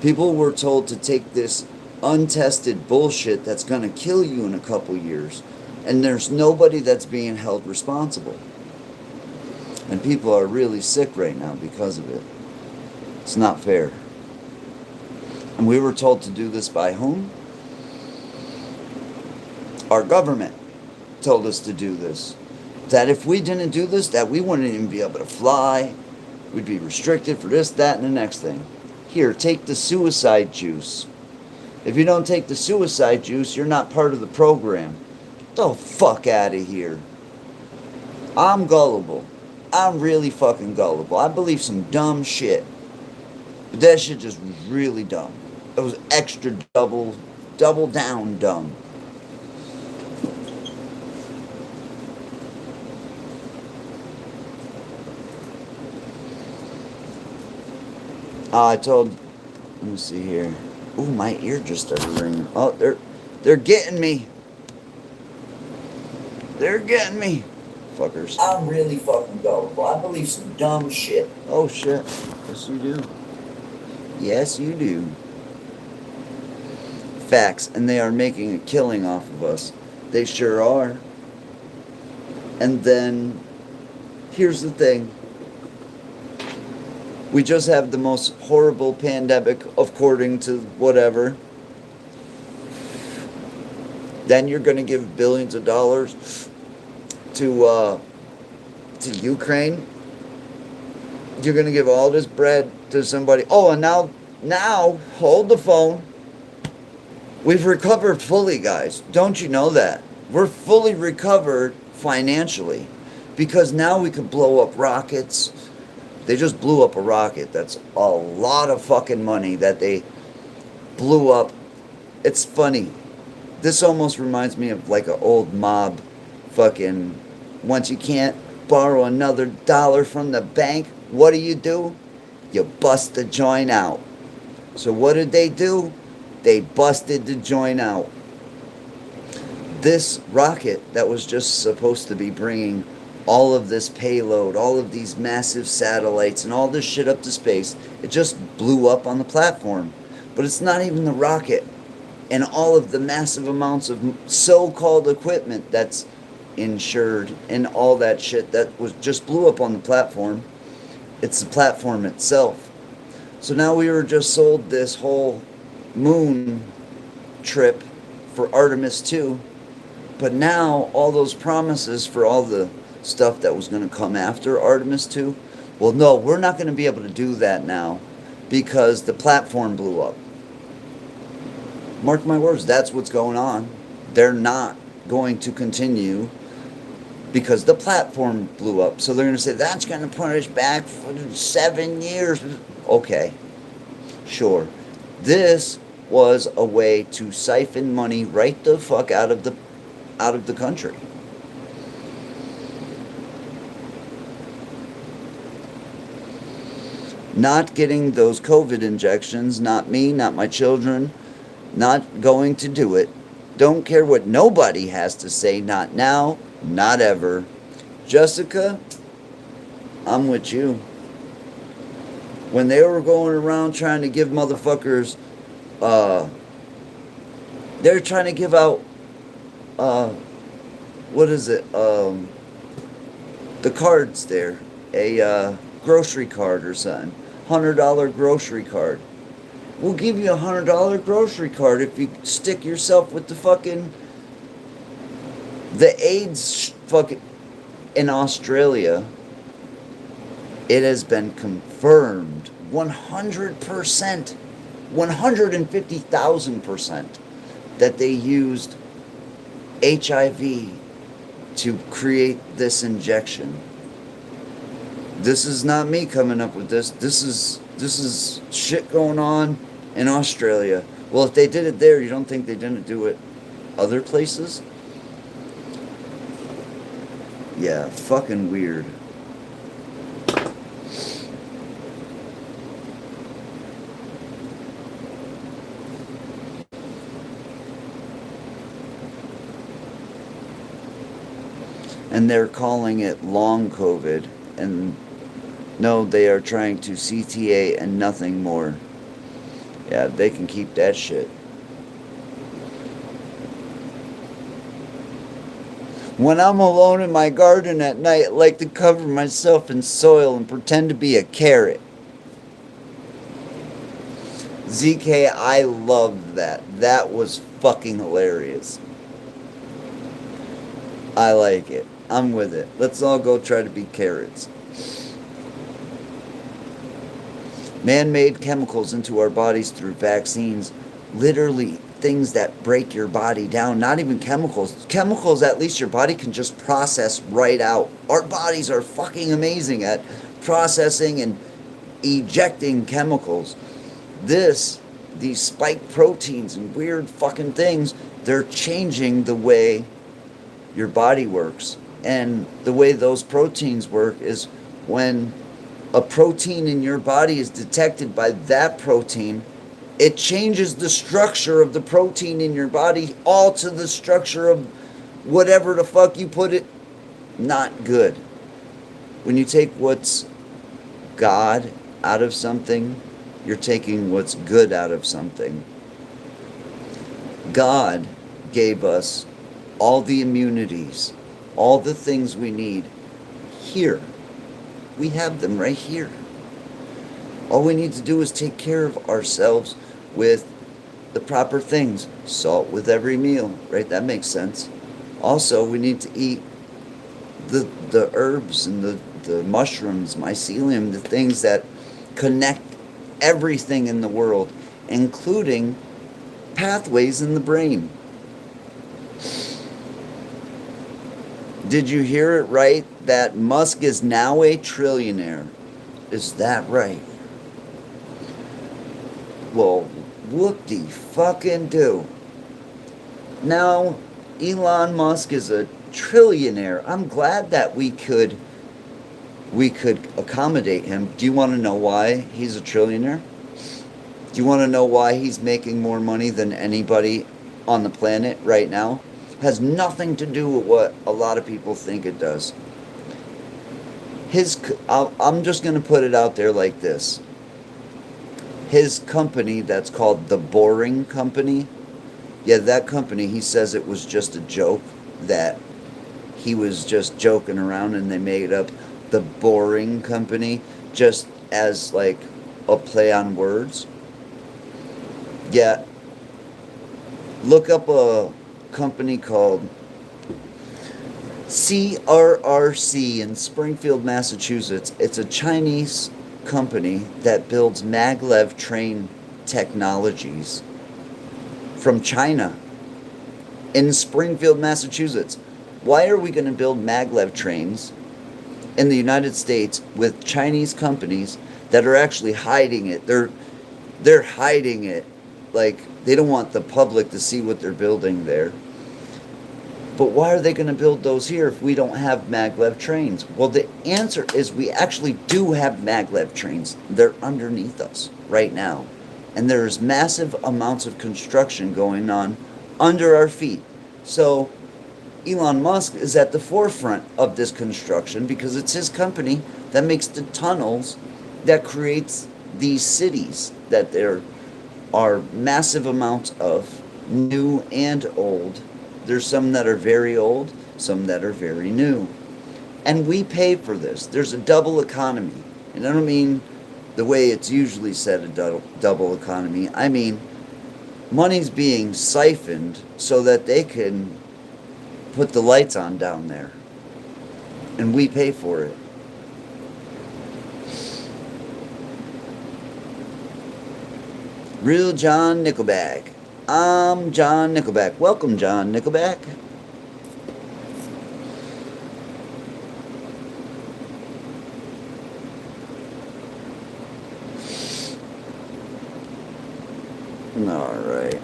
People were told to take this untested bullshit that's going to kill you in a couple years, and there's nobody that's being held responsible. And people are really sick right now because of it. It's not fair. And we were told to do this by whom? Our government told us to do this. That if we didn't do this, that we wouldn't even be able to fly. We'd be restricted for this, that, and the next thing. Here, take the suicide juice. If you don't take the suicide juice, you're not part of the program. Get the fuck out of here. I'm gullible. I'm really fucking gullible. I believe some dumb shit. But that shit just was really dumb. It was extra double down dumb. Let me see here. Ooh, my ear just started ringing. Oh, they're getting me. They're getting me. Fuckers. I'm really fucking gullible. I believe some dumb shit. Oh, shit. Yes, you do. Yes, you do. Facts. And they are making a killing off of us. They sure are. And then, here's the thing. We just have the most horrible pandemic, according to whatever. Then you're going to give billions of dollars to Ukraine. You're going to give all this bread to somebody. Oh, and now, hold the phone. We've recovered fully, guys. Don't you know that? We're fully recovered financially because now we could blow up rockets. They just blew up a rocket. That's a lot of fucking money that they blew up. It's funny. This almost reminds me of like an old mob fucking, once you can't borrow another dollar from the bank, what do? You bust the joint out. So what did they do? They busted the joint out. This rocket that was just supposed to be bringing all of this payload, all of these massive satellites and all this shit up to space, it just blew up on the platform. But it's not even the rocket and all of the massive amounts of so-called equipment that's insured and all that shit that was just blew up on the platform. It's the platform itself. So now we were just sold this whole moon trip for Artemis 2, but now all those promises for all the stuff that was going to come after Artemis 2, well, no, we're not going to be able to do that now because the platform blew up. Mark my words, that's what's going on. They're not going to continue because the platform blew up. So they're going to say, that's going to put us back for 7 years. Okay, sure. This was a way to siphon money right the fuck out of the country. Not getting those COVID injections, not me, not my children, not going to do it. Don't care what nobody has to say, not now, not ever. Jessica, I'm with you. When they were going around trying to give motherfuckers, they're trying to give out, what is it, the cards there, a grocery card or something, $100 grocery card. We'll give you a $100 grocery card if you stick yourself with the AIDS fucking, in Australia. It has been confirmed 100%, 150,000% that they used HIV to create this injection. This is not me coming up with this. This is shit going on in Australia. Well, if they did it there, you don't think they didn't do it other places? Yeah, fucking weird. And they're calling it long COVID. And no, they are trying to CTA and nothing more. Yeah, they can keep that shit. When I'm alone in my garden at night, I like to cover myself in soil and pretend to be a carrot. ZK, I love that. That was fucking hilarious. I like it. I'm with it. Let's all go try to be carrots. Man-made chemicals into our bodies through vaccines. Literally things that break your body down. Not even chemicals. Chemicals, at least your body can just process right out. Our bodies are fucking amazing at processing and ejecting chemicals. These spike proteins and weird fucking things, they're changing the way your body works. And the way those proteins work is when a protein in your body is detected by that protein, it changes the structure of the protein in your body all to the structure of whatever the fuck you put it. Not good. When you take what's God out of something, you're taking what's good out of something. God gave us all the immunities, all the things we need here. We have them right here. All we need to do is take care of ourselves with the proper things. Salt with every meal, right? That makes sense. Also, we need to eat the herbs and the mushrooms, mycelium, the things that connect everything in the world, including pathways in the brain. Did you hear it right? That Musk is now a trillionaire. Is that right? Well, whoop-de-fucking-do. Now, Elon Musk is a trillionaire. I'm glad that we could accommodate him. Do you want to know why he's a trillionaire? Do you want to know why he's making more money than anybody on the planet right now? Has nothing to do with what a lot of people think it does. I'm just going to put it out there like this. His company that's called The Boring Company, yeah, that company, he says it was just a joke, that he was just joking around and they made up The Boring Company just as like a play on words. Yeah, look up a company called CRRC in Springfield, Massachusetts. It's a Chinese company that builds maglev train technologies from China in Springfield, Massachusetts. Why are we going to build maglev trains in the United States with Chinese companies that are actually hiding it? They're hiding it. Like, they don't want the public to see what they're building there. But why are they going to build those here if we don't have maglev trains? Well, the answer is we actually do have maglev trains. They're underneath us right now. And there's massive amounts of construction going on under our feet. So Elon Musk is at the forefront of this construction because it's his company that makes the tunnels that creates these cities that there are massive amounts of, new and old. There's some that are very old, some that are very new. And we pay for this. There's a double economy. And I don't mean the way it's usually said, a double economy. I mean, money's being siphoned so that they can put the lights on down there. And we pay for it. Real John Nickelback. I'm John Nickelback. Welcome, John Nickelback. All right.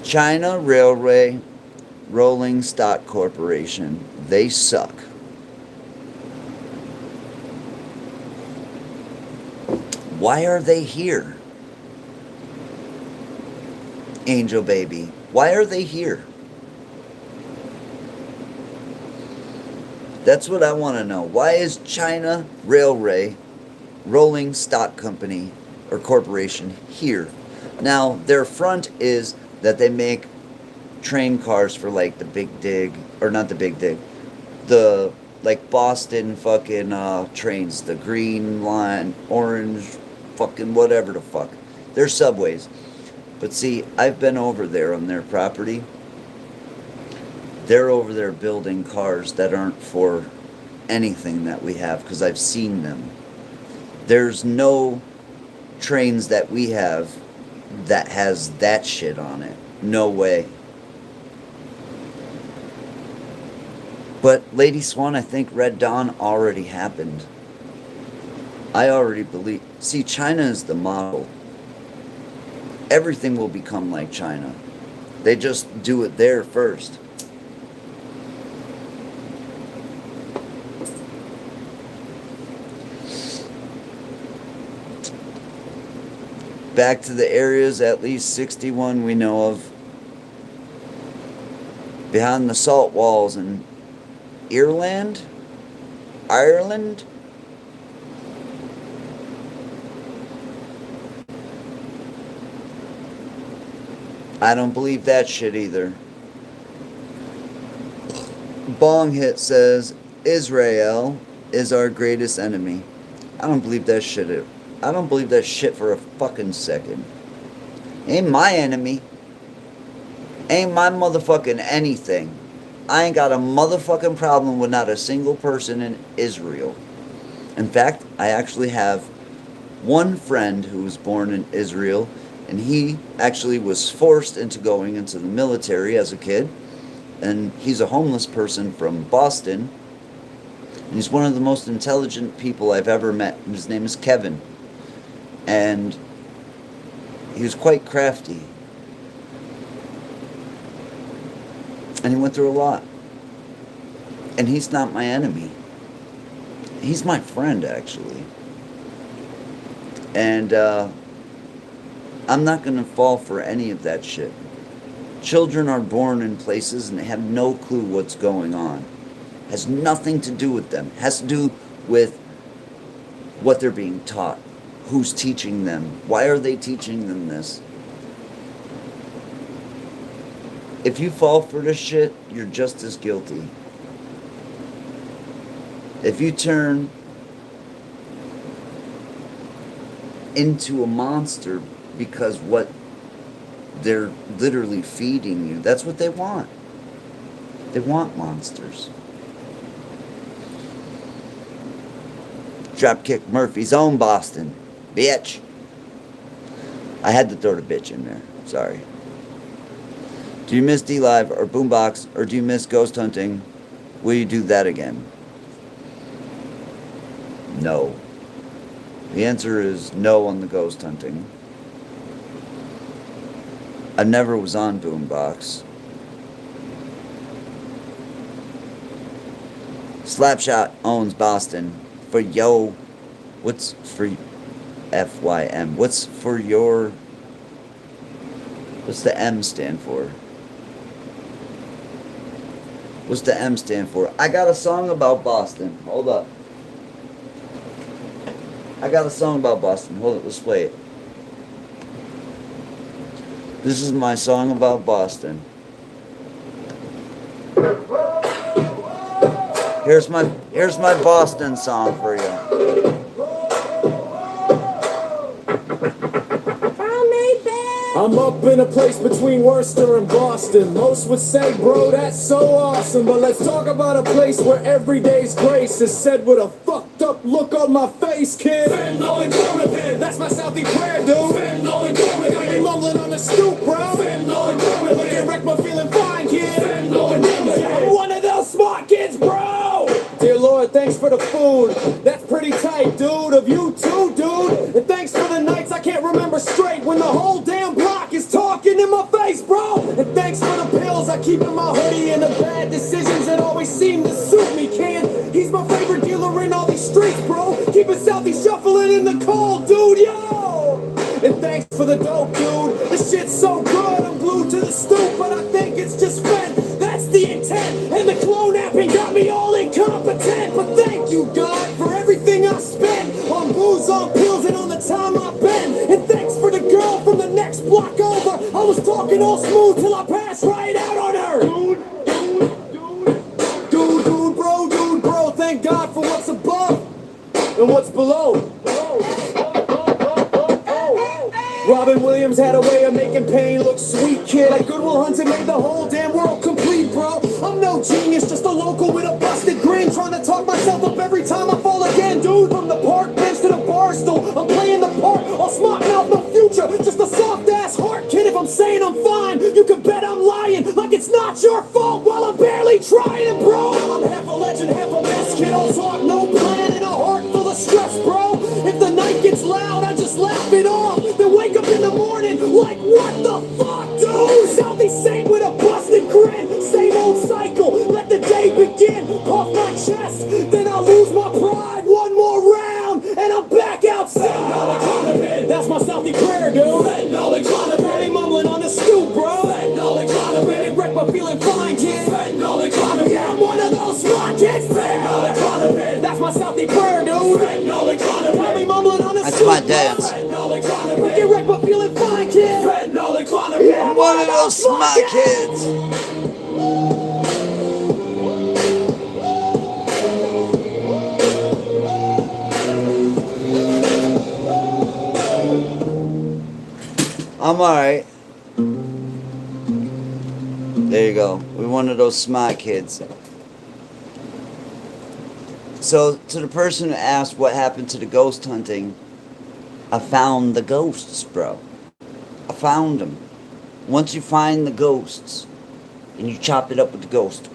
China Railway Rolling Stock Corporation. They suck. Why are they here? Angel baby. Why are they here? That's what I want to know. Why is China Railway Rolling Stock Company or Corporation here? Now, their front is that they make train cars for like the Big Dig, or not the Big Dig, the like Boston fucking trains, the green line, orange, fucking whatever the fuck. They're subways. But see, I've been over there on their property. They're over there building cars that aren't for anything that we have, because I've seen them. There's no trains that we have that has that shit on it. No way. But Lady Swan, I think Red Dawn already happened. I already believe. See, China is the model. Everything will become like China. They just do it there first. Back to the areas, at least 61 we know of. Behind the salt walls in Ireland? I don't believe that shit either. Bong Hit says, Israel is our greatest enemy. I don't believe that shit. I don't believe that shit for a fucking second. Ain't my enemy. Ain't my motherfucking anything. I ain't got a motherfucking problem with not a single person in Israel. In fact, I actually have one friend who was born in Israel, and he actually was forced into going into the military as a kid. And he's a homeless person from Boston. And he's one of the most intelligent people I've ever met. His name is Kevin. And he was quite crafty. And he went through a lot. And he's not my enemy. He's my friend, actually. And I'm not going to fall for any of that shit. Children are born in places and they have no clue what's going on. Has nothing to do with them. Has to do with what they're being taught. Who's teaching them? Why are they teaching them this? If you fall for this shit, you're just as guilty. If you turn into a monster because what they're literally feeding you, that's what they want. They want monsters. Dropkick Murphy's own Boston. Bitch. I had to throw the bitch in there. Sorry. Do you miss D-Live or Boombox, or do you miss ghost hunting? Will you do that again? No. The answer is no on the ghost hunting. I never was on Boombox. Slapshot owns Boston. For yo, what's for FYM? What's for your, what's the M stand for? What's the M stand for? I got a song about Boston. Hold up. I got a song about Boston. Hold it, let's play it. This is my song about Boston. Here's my Boston song for you. I'm up in a place between Worcester and Boston. Most would say, bro, that's so awesome. But let's talk about a place where every day's grace is said with a fucked up look on my face, kid. That's my Southie prayer, dude. Got me mumbling on the stoop, bro. Looking wreck, but feeling fine, kid. I'm one of those smart kids, bro. Dear Lord, thanks for the food. That's pretty tight, dude. Of you too, dude. And thanks for the nights I can't remember straight when the whole damn block is talking in my face, bro. And thanks for the pills I keep in my hoodie and the bad decisions that always seem to suit me, kid. He's my favorite dealer in all these streets, bro. Keeping Southie shuffling in the cold, dude, yo. And thanks for the dope, dude. This shit's so good, I'm glued to the stoop, but I think it's just fed. That's the intent. And the clone apping got me all incompetent. But thank you, God, for everything I spent on booze, on pills, and on the time I've been. And thanks for the girl from the next block over. I was talking all smooth till I passed right out on her. Dude, bro, thank God for what's above and what's below. Robin Williams had a way of making pain look sweet, kid. Like Good Will Hunting made the whole damn world complete, bro. I'm no genius, just a local with a busted grin, trying to talk myself up every time I fall again, dude. From the park bench to the bar stool, I'm playing the part. All smart mouth, no future, just a soft ass heart, kid. If I'm saying I'm fine, you can bet I'm lying. Like it's not your fault while I'm barely trying, bro. I'm half a legend, half a mess, kid. All talk, no plan, and a heart full of stress, bro. If the night gets loud, I just laugh it off. Then wake up in the morning like, what the fuck, dude? Southie saint with a busted grin. Same old cycle, let the day begin. Puff my chest, then I lose my pride. One more round, and I'm back outside. That's my Southie prayer, dude. Ain't mumbling on the stoop, bro. Ain't wreck, but feeling fine, kid. Yeah, I'm one of those smart kids. That's my Southie prayer, dude. Ain't mumbling on the stoop. That's my dance. Get wrecked, but feeling fine, kid. Yeah, I'm one of those smart kids. I'm alright. There you go. We're one of those smart kids. So, to the person who asked what happened to the ghost hunting, I found the ghosts, bro. I found them. Once you find the ghosts, and you chop it up with the ghost,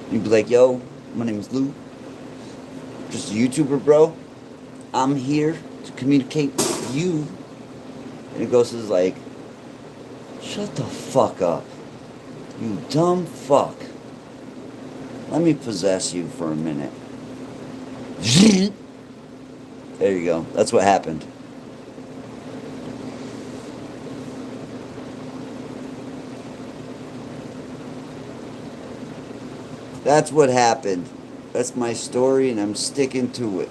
you'd be like, yo, my name is Lou. Just a YouTuber, bro. I'm here to communicate with you. And the ghost is like, shut the fuck up. You dumb fuck. Let me possess you for a minute. There you go. That's what happened. That's what happened. That's my story, and I'm sticking to it.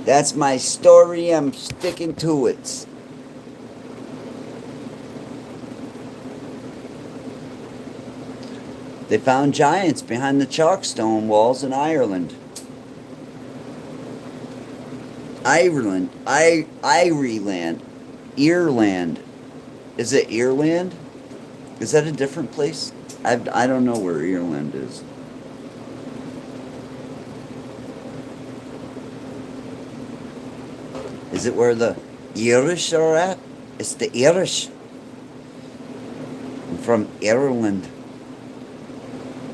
That's my story, I'm sticking to it. They found giants behind the chalkstone walls in Ireland. Ireland. Ireland. Is it Ireland? Is that a different place? I don't know where Ireland is. Is it where the Irish are at? It's the Irish. I'm from Ireland.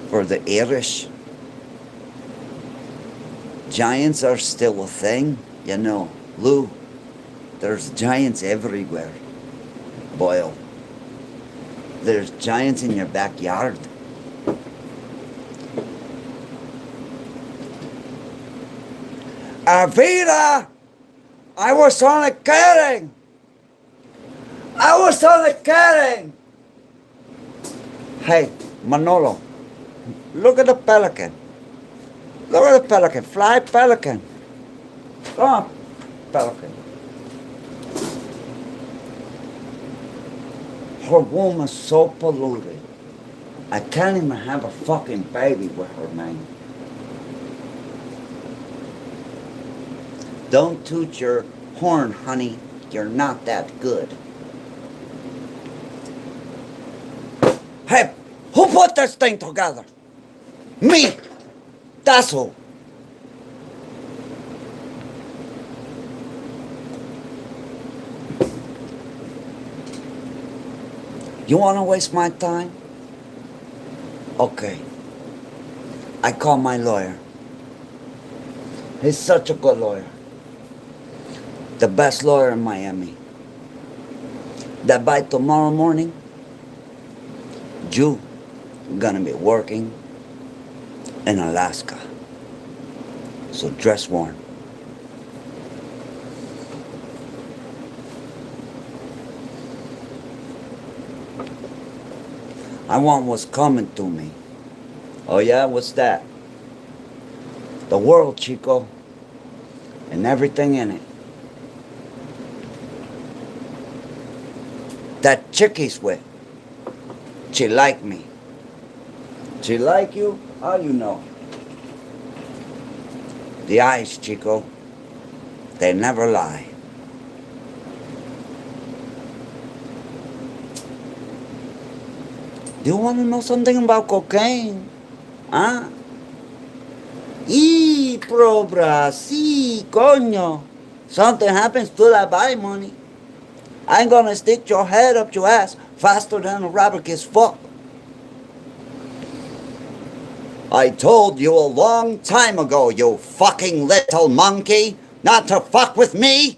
For the Irish. Giants are still a thing, you know. Lou, there's giants everywhere. Boyle. There's giants in your backyard. Avita! I was only kidding! I was only kidding! Hey, Manolo, look at the pelican. Look at the pelican. Fly pelican. Come on, pelican. Her womb is so polluted. I can't even have a fucking baby with her, man. Don't toot your horn, honey. You're not that good. Hey, who put this thing together? Me. That's who. You want to waste my time? Okay. I call my lawyer. He's such a good lawyer. The best lawyer in Miami. That by tomorrow morning, you gonna be working in Alaska. So dress warm. I want what's coming to me. Oh yeah, what's that? The world, Chico. And everything in it. That chick he's with. She like me. She like you? How you know? The eyes, Chico. They never lie. Do you want to know something about cocaine? Huh? Probra, sí, coño. Something happens to that buy money. I'm gonna stick your head up your ass faster than a rabbit gets fucked. I told you a long time ago, you fucking little monkey, not to fuck with me.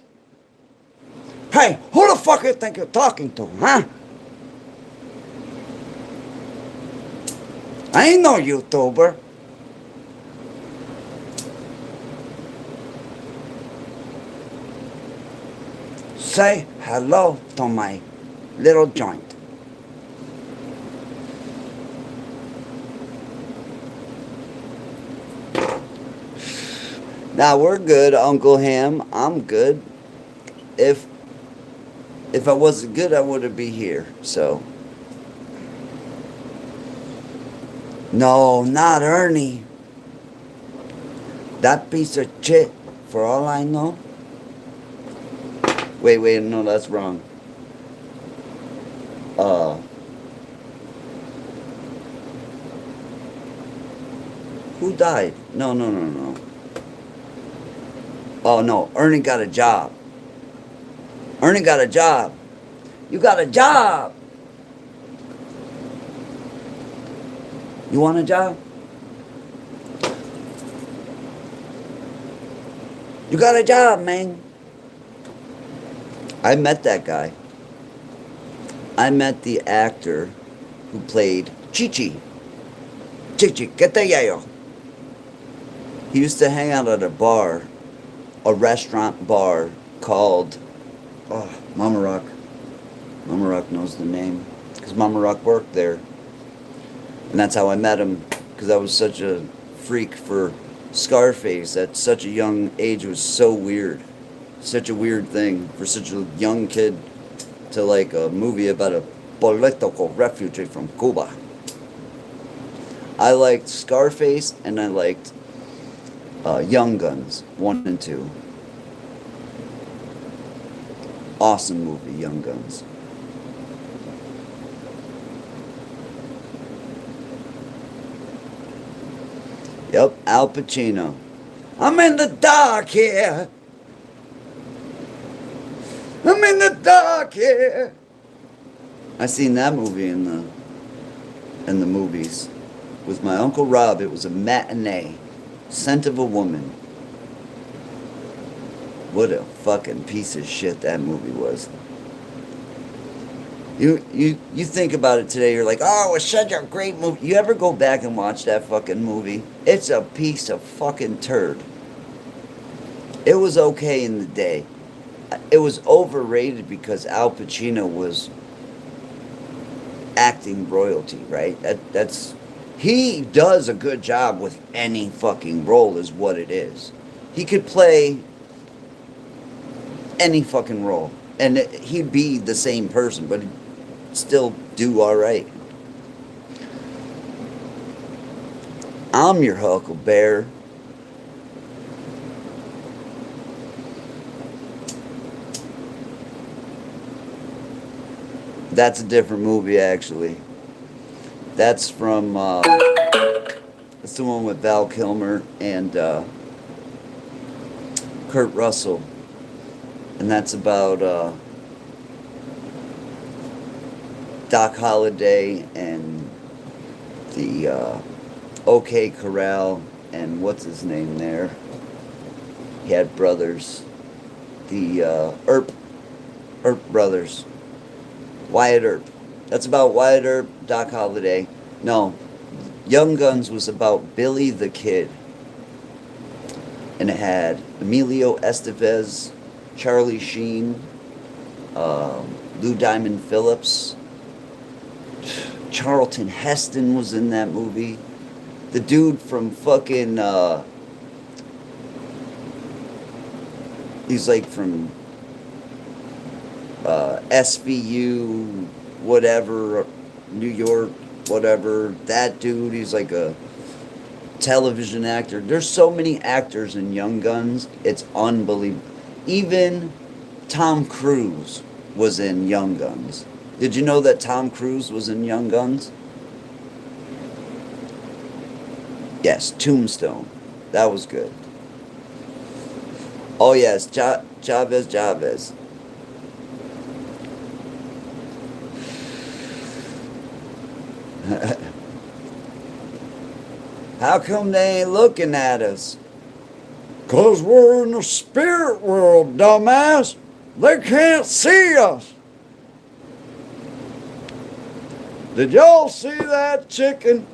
Hey, who the fuck you think you're talking to, huh? I ain't no YouTuber. Say hello to my little joint. Nah, we're good, Uncle Ham. I'm good. If if I wasn't good, I wouldn't be here. So no, not Ernie. That piece of shit. For all I know. Wait, no, that's wrong. Uh, who died? No. Oh no, Ernie got a job. Ernie got a job. You got a job. You want a job? You got a job, man. I met that guy. I met the actor who played Chichi. Chichi, get the yayo. He used to hang out at a bar, a restaurant bar called Mama Rock. Mama Rock knows the name because Mama Rock worked there. And that's how I met him, because I was such a freak for Scarface at such a young age. It was so weird. Such a weird thing for such a young kid to like a movie about a political refugee from Cuba. I liked Scarface and I liked Young Guns 1 and 2. Awesome movie, Young Guns. Yep, Al Pacino. I'm in the dark here. I'm in the dark here. I seen that movie in the movies with my Uncle Rob. It was a matinee. Scent of a Woman. What a fucking piece of shit that movie was. You think about it today, you're like, oh, it was such a great movie. You ever go back and watch that fucking movie? It's a piece of fucking turd. It was okay in the day. It was overrated because Al Pacino was acting royalty, right? He does a good job with any fucking role is what it is. He could play any fucking role and he'd be the same person, but he'd still do all right. I'm your Huckleberry. That's a different movie, actually. That's from, that's the one with Val Kilmer and Kurt Russell. And that's about Doc Holliday and the OK Corral and what's his name there? He had brothers. The Earp brothers. Wyatt Earp. That's about Wyatt Earp, Doc Holliday. No, Young Guns was about Billy the Kid. And it had Emilio Estevez, Charlie Sheen, Lou Diamond Phillips. Charlton Heston was in that movie. The dude from fucking, he's like from SVU, whatever, New York, whatever. That dude, he's like a television actor. There's so many actors in Young Guns, it's unbelievable. Even Tom Cruise was in Young Guns. Did you know that Tom Cruise was in Young Guns? Yes, Tombstone. That was good. Oh yes, Chavez. How come they ain't looking at us? 'Cause we're in the spirit world, dumbass. They can't see us. Did y'all see that chicken?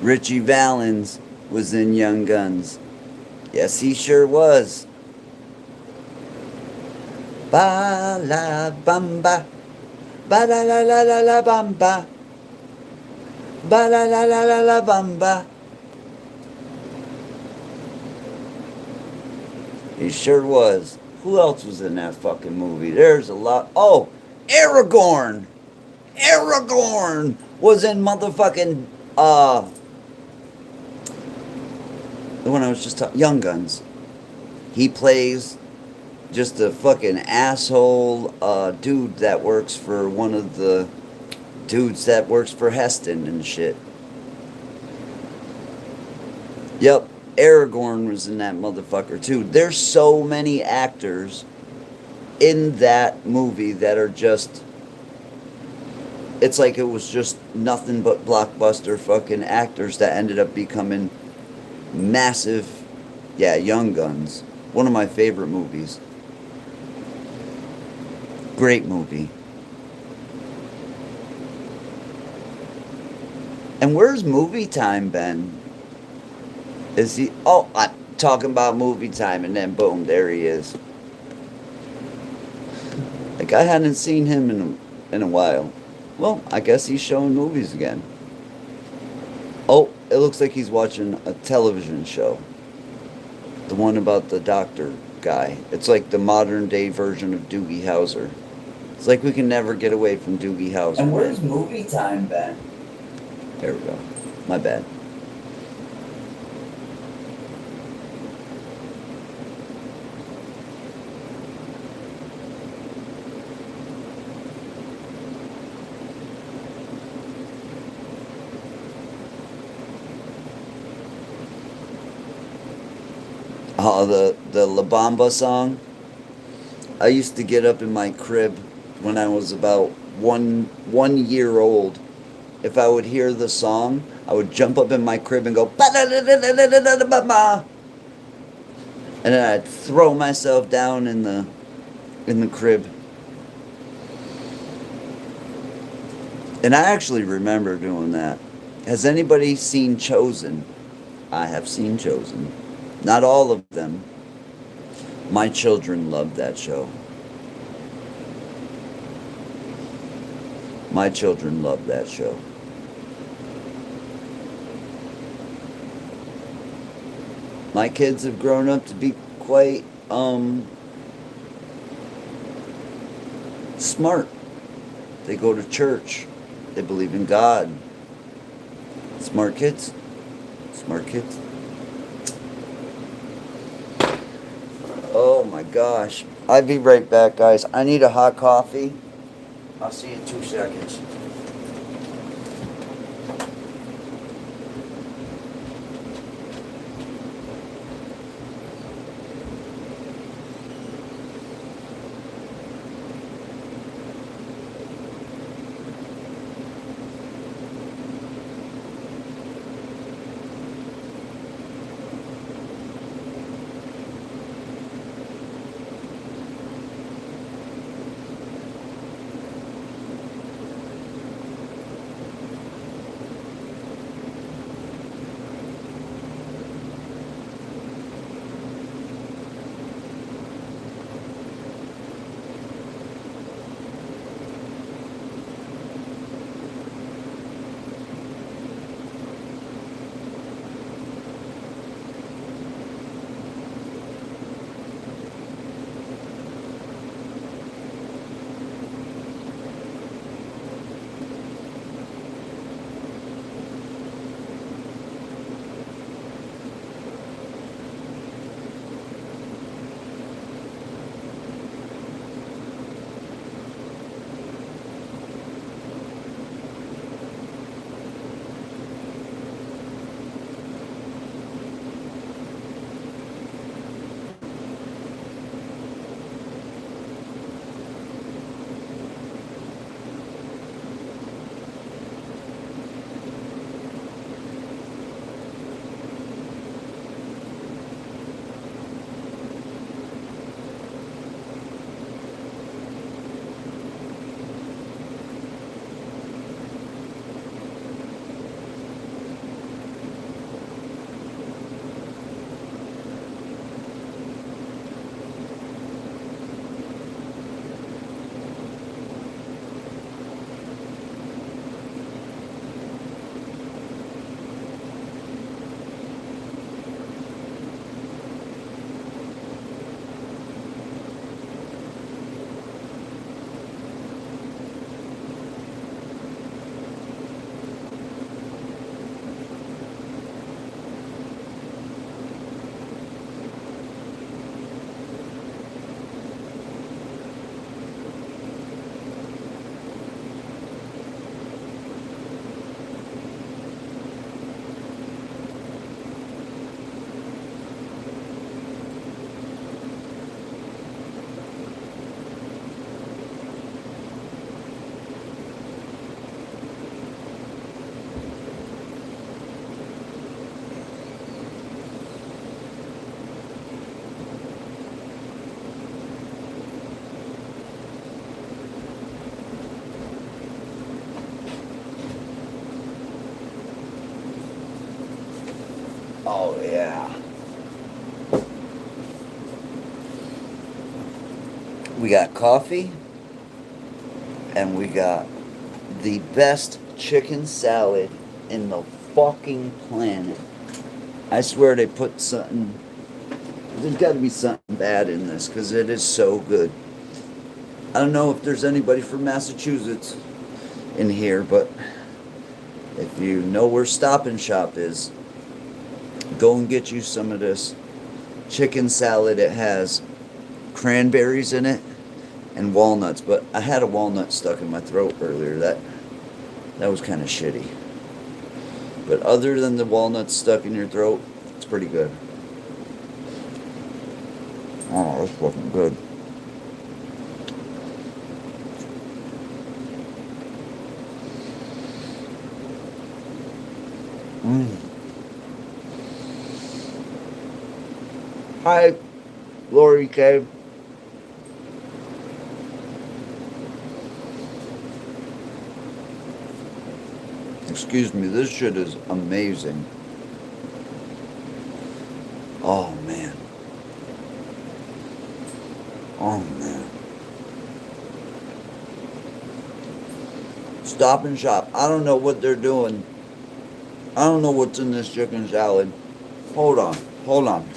Richie Valens was in Young Guns. Yes, he sure was. Ba la bamba. Ba la la la la la bamba. Ba la la la la la bamba. He sure was. Who else was in that fucking movie? There's a lot. Oh, Aragorn. Aragorn was in motherfucking the one I was just talking, Young Guns. He plays just a fucking asshole dude that works for one of the dudes that works for Heston and shit. Yep, Aragorn was in that motherfucker too. There's so many actors in that movie that are just, it's like it was just nothing but blockbuster fucking actors that ended up becoming massive. Yeah, Young Guns. One of my favorite movies. Great movie. And where's Movie Time been? Is he? Oh, I'm talking about Movie Time, and then boom, there he is. Like I hadn't seen him in a while. Well, I guess he's showing movies again. Oh, it looks like he's watching a television show. The one about the doctor guy. It's like the modern day version of Doogie Howser. It's like we can never get away from Doogie Howser. And where's Movie Time been? There we go. My bad. Oh, the La Bamba song. I used to get up in my crib when I was about one year old. If I would hear the song, I would jump up in my crib and go ba-da-da-da-da-da-da-da-ba-ba. And then I'd throw myself down in the crib. And I actually remember doing that. Has anybody seen Chosen? I have seen Chosen. Not all of them. My children loved that show. My children loved that show. My kids have grown up to be quite smart. They go to church. They believe in God. Smart kids. Smart kids. Oh my gosh. I'll be right back, guys. I need a hot coffee. I'll see you in 2 seconds. Oh, yeah. We got coffee, and we got the best chicken salad in the fucking planet. I swear they put something. There's got to be something bad in this because it is so good. I don't know if there's anybody from Massachusetts in here, but if you know where Stop and Shop is, go and get you some of this chicken salad. It has cranberries in it and walnuts, but I had a walnut stuck in my throat earlier. That was kind of shitty. But other than the walnuts stuck in your throat, it's pretty good. Oh, that's fucking good. Hi, Lori K. Excuse me, this shit is amazing. Oh, man. Oh, man. Stop and Shop. I don't know what they're doing. I don't know what's in this chicken salad. Hold on. Hold on.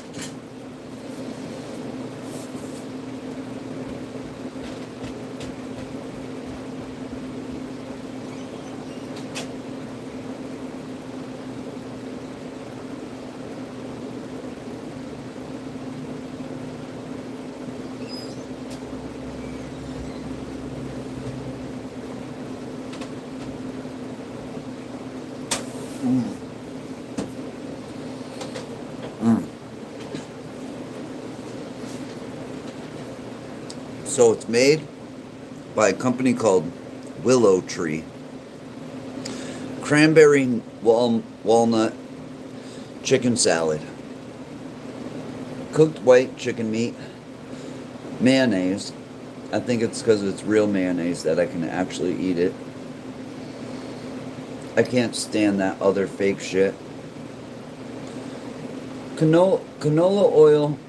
So it's made by a company called Willow Tree. Cranberry walnut chicken salad. Cooked white chicken meat. Mayonnaise. I think it's because it's real mayonnaise that I can actually eat it. I can't stand that other fake shit. Canola oil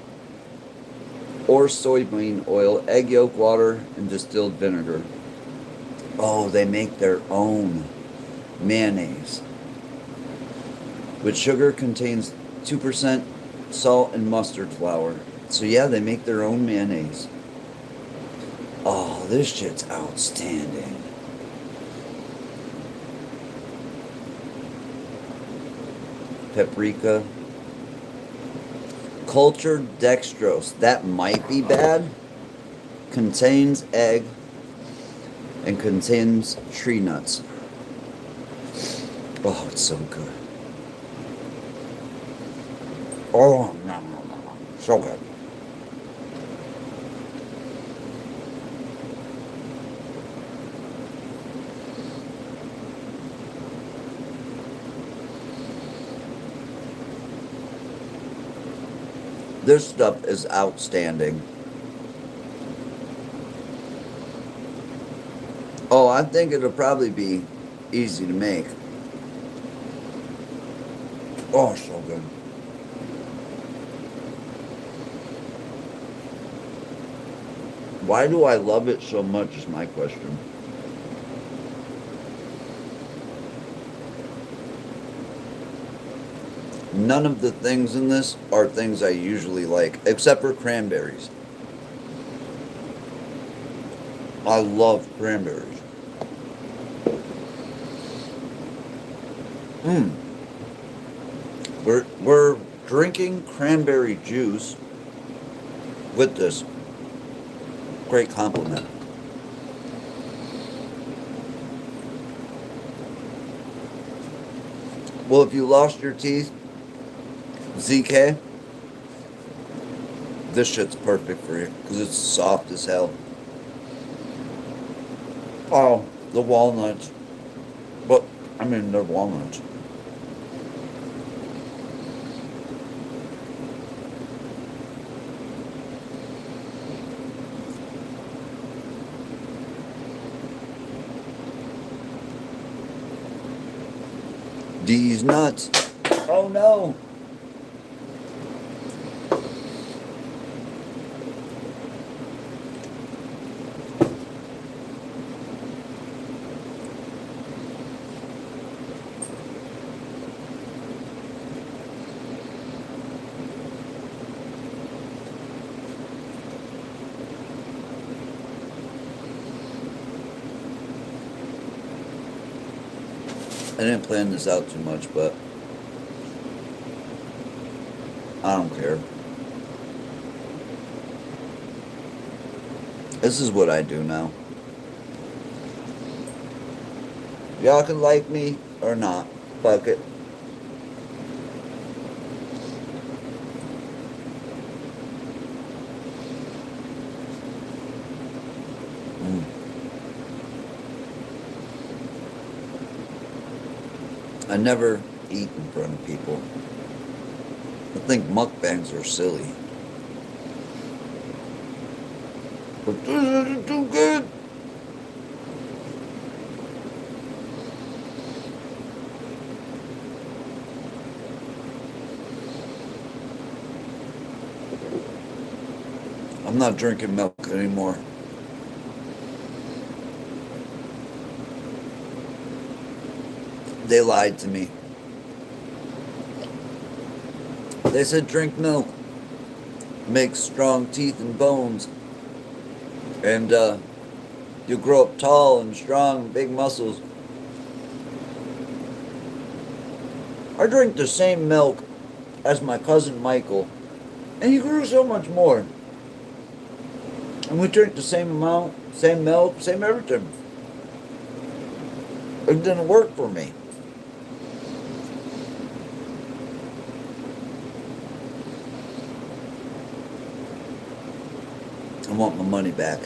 or soybean oil, egg yolk water, and distilled vinegar. Oh, they make their own mayonnaise. With sugar contains 2% salt and mustard flour. So yeah, they make their own mayonnaise. Oh, this shit's outstanding. Paprika. Cultured dextrose. That might be bad. Contains egg and contains tree nuts. Oh, it's so good. Oh, no. So good. This stuff is outstanding. Oh, I think it'll probably be easy to make. Oh, so good. Why do I love it so much is my question. None of the things in this are things I usually like, except for cranberries. I love cranberries. We're drinking cranberry juice with this. Great compliment. Well, if you lost your teeth, ZK, this shit's perfect for you because it's soft as hell. Oh, the walnuts. But, I mean, they're walnuts. These nuts. Oh no. I didn't plan this out too much, but I don't care. This is what I do now. Y'all can like me or not. Fuck it. I never eat in front of people. I think mukbangs are silly. But this isn't too good. I'm not drinking milk anymore. They lied to me. They said drink milk. Makes strong teeth and bones. And you'll grow up tall and strong, big muscles. I drink the same milk as my cousin Michael. And he grew so much more. And we drink the same amount, same milk, same everything. It didn't work for me. I want my money back.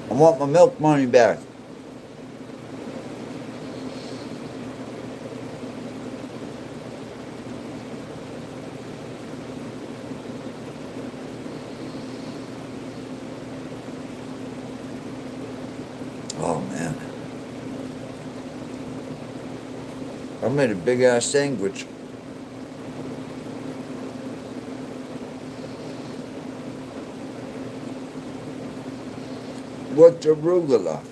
I want my milk money back. Oh man. I made a big ass sandwich. What's arugula?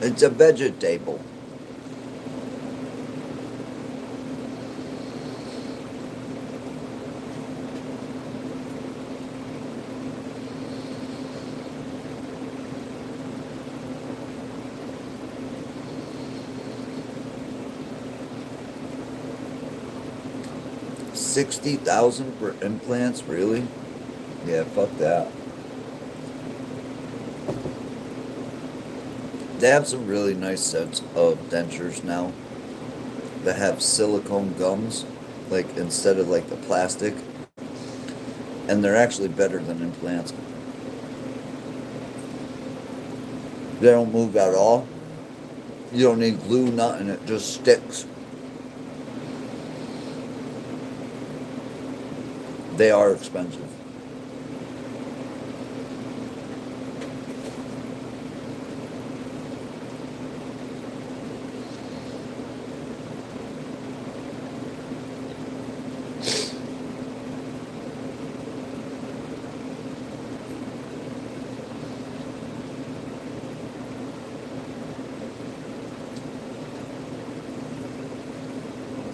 It's a vegetable. $60,000 for implants, really? Yeah, fuck that. They have some really nice sets of dentures now that have silicone gums, like instead of like the plastic, and they're actually better than implants. They don't move at all. You don't need glue, nothing. It just sticks. They are expensive.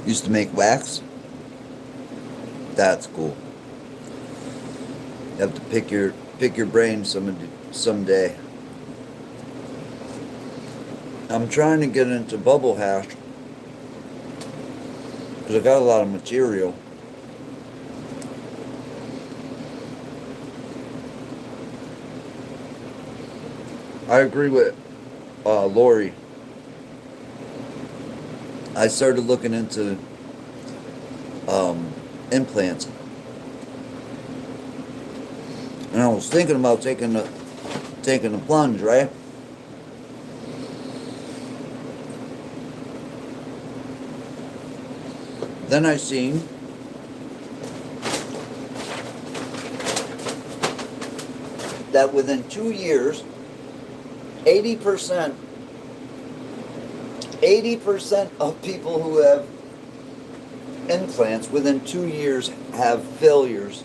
Used to make wax. That's cool. You have to pick your brain someday. I'm trying to get into bubble hash because I got a lot of material. I agree with Lori. I started looking into implants, and I was thinking about taking the plunge, right? Then I seen that within 2 years, 80% of people who have implants within 2 years have failures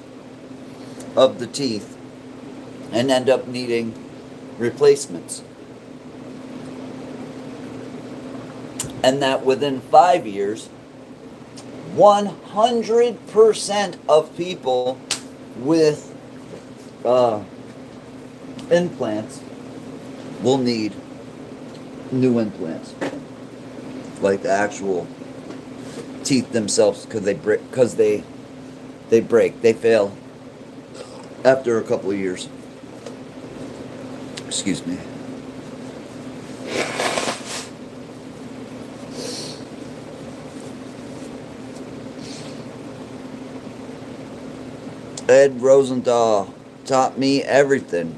of the teeth and end up needing replacements. And that within 5 years, 100% of people with implants will need new implants, like the actual teeth themselves, because they break, they fail after a couple of years. Excuse me. Ed Rosenthal taught me everything.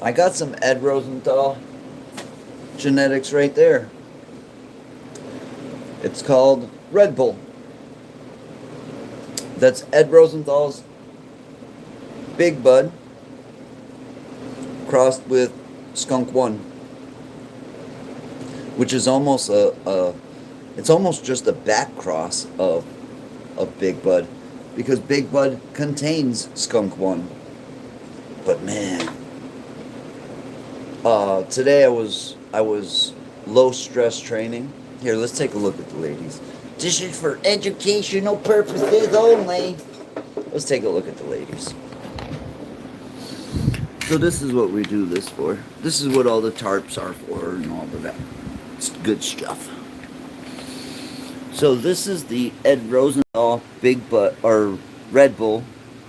I got some Ed Rosenthal genetics right there. It's called Red Bull. That's Ed Rosenthal's Big Bud crossed with Skunk One, which is almost it's almost just a back cross of Big Bud, because Big Bud contains Skunk One. But man, today I was low stress training. Here, let's take a look at the ladies. This is for educational purposes only. Let's take a look at the ladies. So this is what we do this for. This is what all the tarps are for and all of that. It's good stuff. So this is the Ed Rosenthal Big Bud, or Red Bull,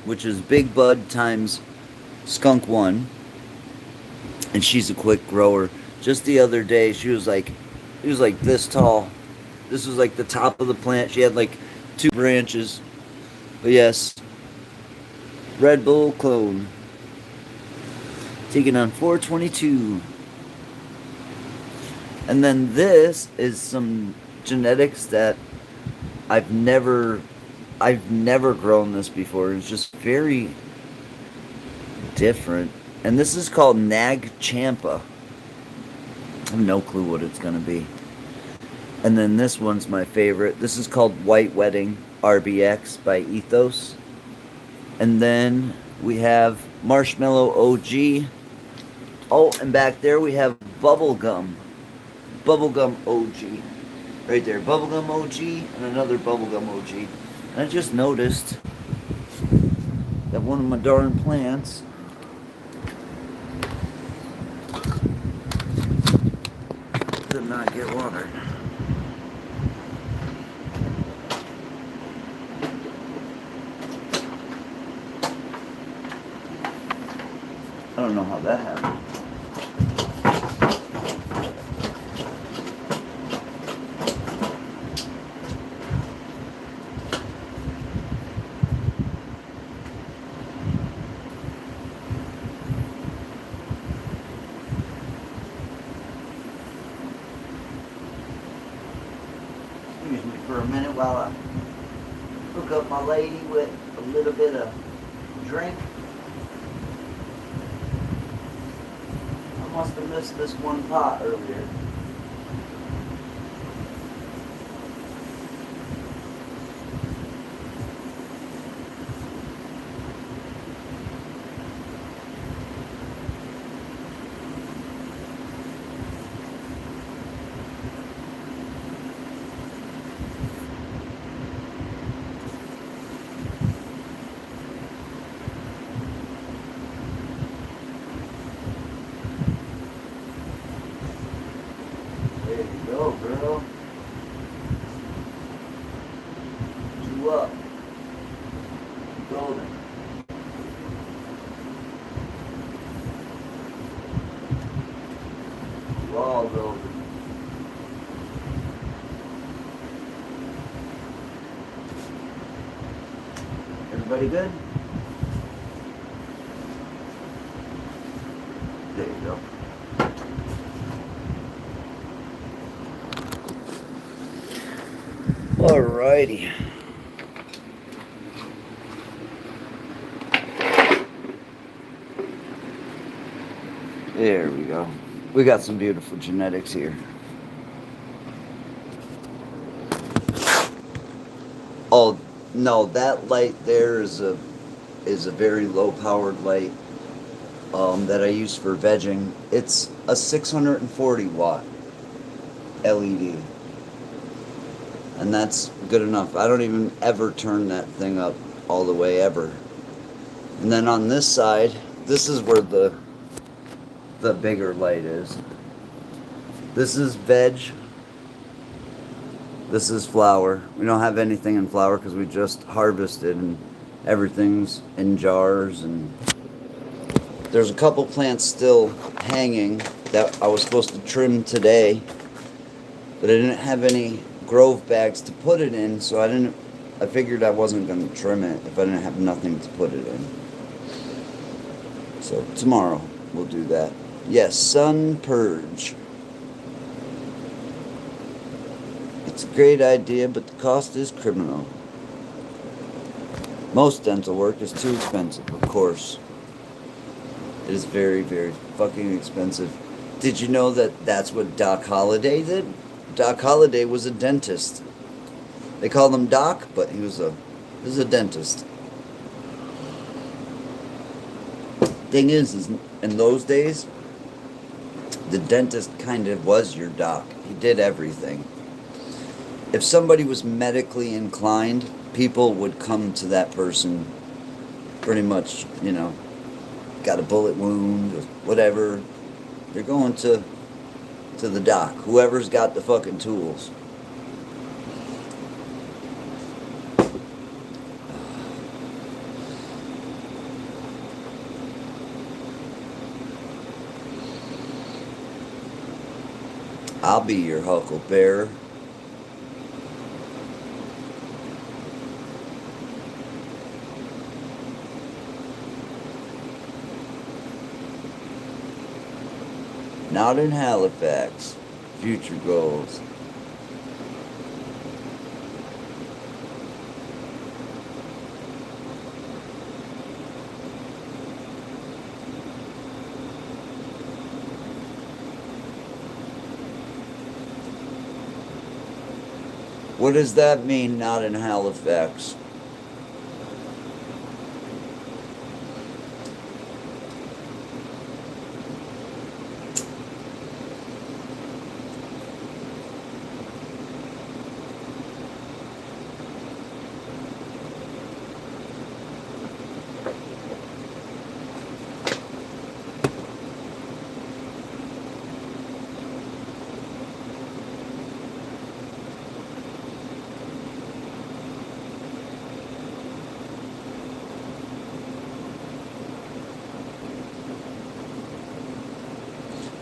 which is Big Bud times Skunk One. And she's a quick grower. Just the other day, she was like this tall. This was like the top of the plant. She had like 2 branches. But yes, Red Bull clone. Taking on 422. And then this is some genetics that I've never grown this before. It's just very different. And this is called Nag Champa. I have no clue what it's going to be. And then this one's my favorite. This is called White Wedding RBX by Ethos. And then we have Marshmallow OG. Oh, and back there we have Bubblegum. Bubblegum OG. Right there. Bubblegum OG and another Bubblegum OG. And I just noticed that one of my darn plants did not get watered. I don't know how that happened. Excuse me for a minute while I hook up my lady with a little bit of drink. I must have missed this one pot earlier. There you go, girl. 2 up. Golden. All golden. Everybody good? There you go. Alrighty. There we go. We got some beautiful genetics here. Oh no, that light there is a very low powered light that I use for vegging. It's a 640 watt LED. And that's good enough. I don't even ever turn that thing up all the way ever. And then on this side, this is where the the bigger light is. This is veg. This is flower. We don't have anything in flower because we just harvested and everything's in jars, and there's a couple plants still hanging that I was supposed to trim today, but I didn't have any grove bags to put it in, so I figured I wasn't going to trim it if I didn't have nothing to put it in. So tomorrow we'll do that. Yes, sun purge. It's a great idea, but the cost is criminal. Most dental work is too expensive, of course. It is very, very fucking expensive. Did you know that that's what Doc Holliday did? Doc Holliday was a dentist. They called him Doc, but he was a dentist. Thing is in those days, the dentist kind of was your doc. He did everything. If somebody was medically inclined, people would come to that person pretty much, got a bullet wound, or whatever. They're going to the doc, whoever's got the fucking tools. I'll be your huckleberry. Not in Halifax. Future goals. What does that mean, not in Halifax?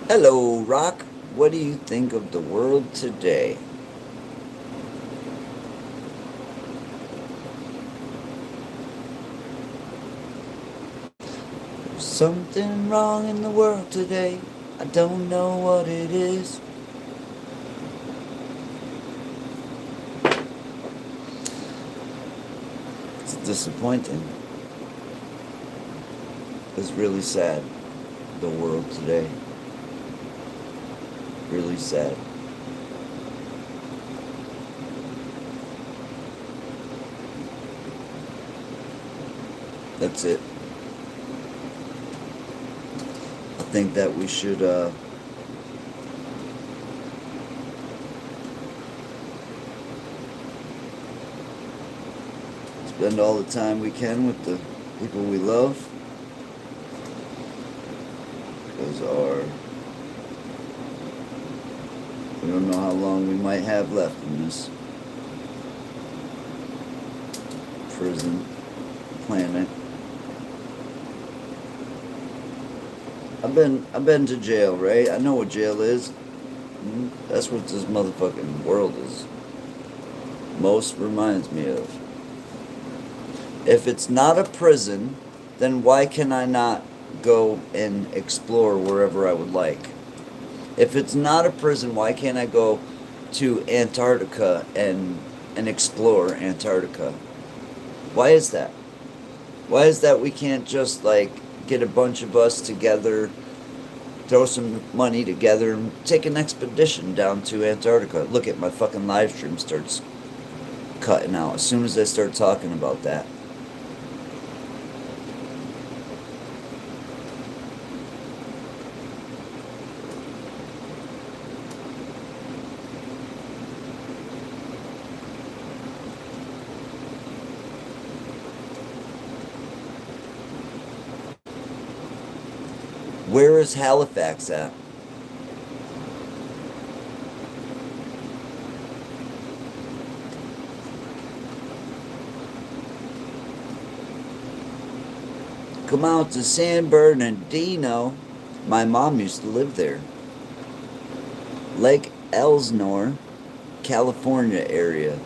Hello, Rock. What do you think of the world today? There's something wrong in the world today. I don't know what it is. It's disappointing. It's really sad, the world today. Really sad. That's it. I think that we should spend all the time we can with the people we love, because we don't know how long we might have left in this prison planet. I've been to jail, right? I know what jail is. That's what this motherfucking world is. Most reminds me of. If it's not a prison, then why can I not go and explore wherever I would like? If it's not a prison, why can't I go to Antarctica and explore Antarctica? Why is that? Why is that we can't just get a bunch of us together, throw some money together, and take an expedition down to Antarctica? Look at my fucking live stream starts cutting out as soon as I start talking about that. Where is Halifax at? Come out to San Bernardino. My mom used to live there. Lake Elsinore, California area.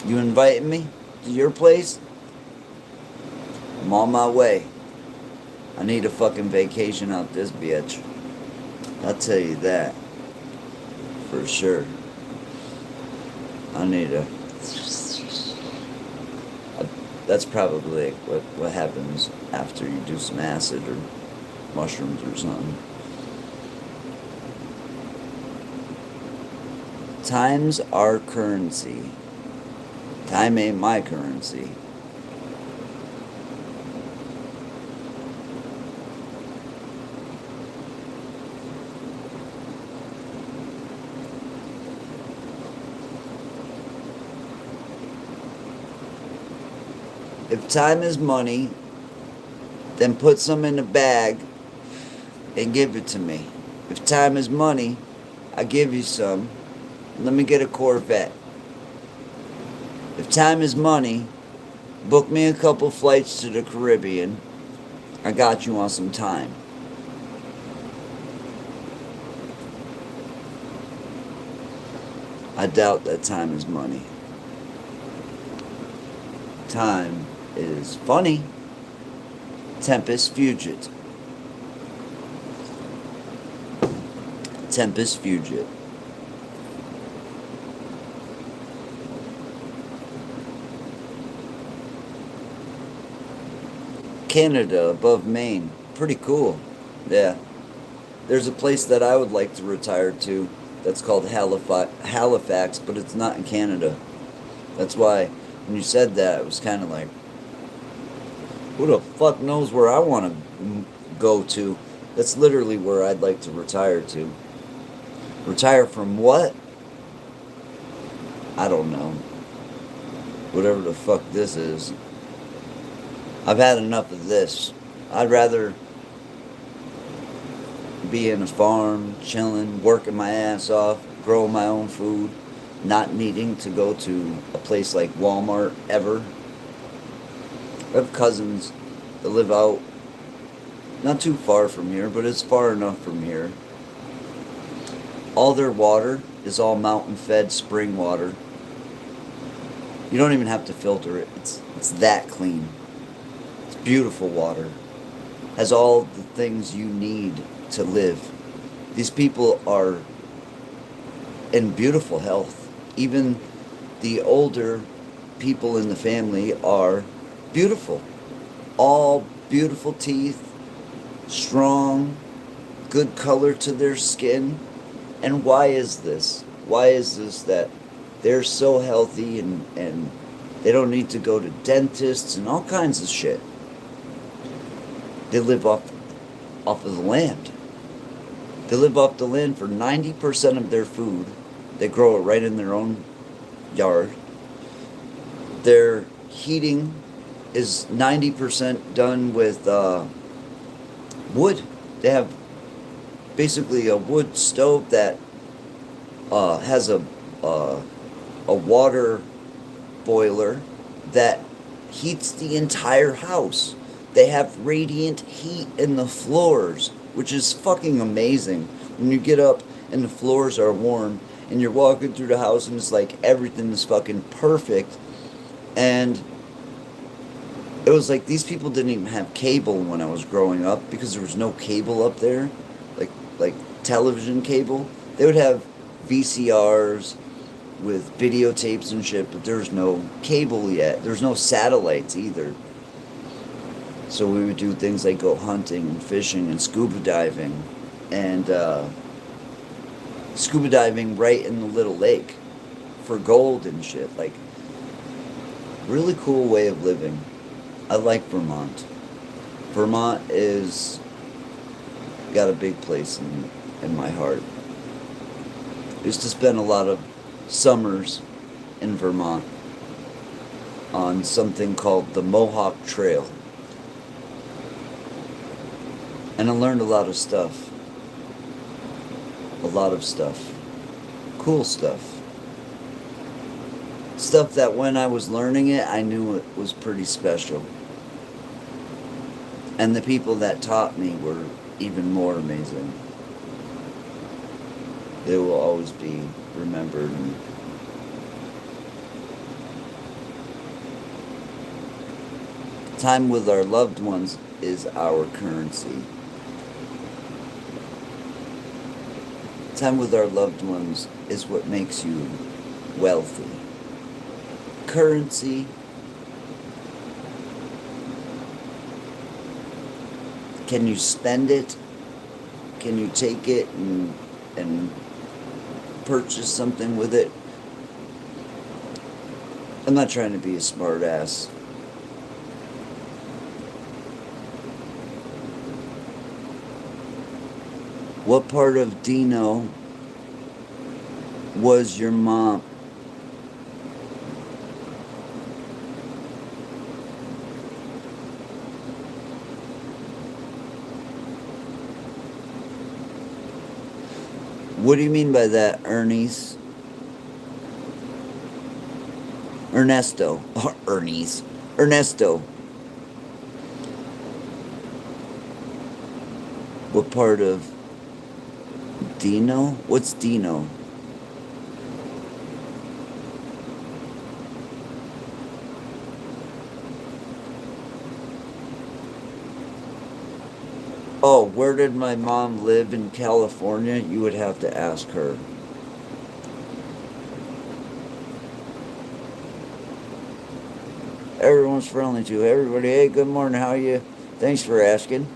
You inviting me to your place? I'm on my way. I need a fucking vacation out this bitch. I'll tell you that. For sure. I need a... That's probably what happens after you do some acid or mushrooms or something. Time's our currency. Time ain't my currency. If time is money, then put some in a bag and give it to me. If time is money, I give you some. Let me get a Corvette. If time is money, book me a couple flights to the Caribbean. I got you on some time. I doubt that time is money. Time is funny. Tempus fugit. Tempus fugit. Canada above Maine. Pretty cool. Yeah. There's a place that I would like to retire to that's called Halifax, but it's not in Canada. That's why when you said that, it was kind of like, who the fuck knows where I want to go to? That's literally where I'd like to retire to. Retire from what? I don't know. Whatever the fuck this is. I've had enough of this. I'd rather be in a farm, chilling, working my ass off, growing my own food, not needing to go to a place like Walmart ever. I have cousins that live out not too far from here, but it's far enough from here. All their water is all mountain-fed spring water. You don't even have to filter it. It's that clean. It's beautiful water. Has all the things you need to live. These people are in beautiful health. Even the older people in the family are beautiful. All beautiful teeth, strong, good color to their skin. And why is this? Why is this that they're so healthy and they don't need to go to dentists and all kinds of shit? They live off of the land. They live off the land for 90% of their food. They grow it right in their own yard. Their heating is 90% done with wood. They have basically a wood stove that has a water boiler that heats the entire house. They have radiant heat in the floors, which is fucking amazing. When you get up and the floors are warm and you're walking through the house and it's like everything is fucking perfect. And it was like these people didn't even have cable when I was growing up because there was no cable up there, like television cable. They would have VCRs with videotapes and shit, but there's no cable yet. There's no satellites either. So we would do things like go hunting and fishing and scuba diving. And scuba diving right in the little lake for gold and shit. Like, really cool way of living. I like Vermont. Vermont is got a big place in my heart. I used to spend a lot of summers in Vermont on something called the Mohawk Trail. And I learned a lot of stuff. A lot of stuff. Cool stuff. Stuff that when I was learning it, I knew it was pretty special. And the people that taught me were even more amazing. They will always be remembered. And time with our loved ones is our currency. Time with our loved ones is what makes you wealthy. Currency, can you spend it? Can you take it and purchase something with it? I'm not trying to be a smart ass. What part of Dino was your mom? What do you mean by that, Ernie's? Ernesto. Oh, Ernie's. Ernesto. What part of Dino? What's Dino? Oh, where did my mom live in California? You would have to ask her. Everyone's friendly too. Everybody, hey, good morning. How are you? Thanks for asking.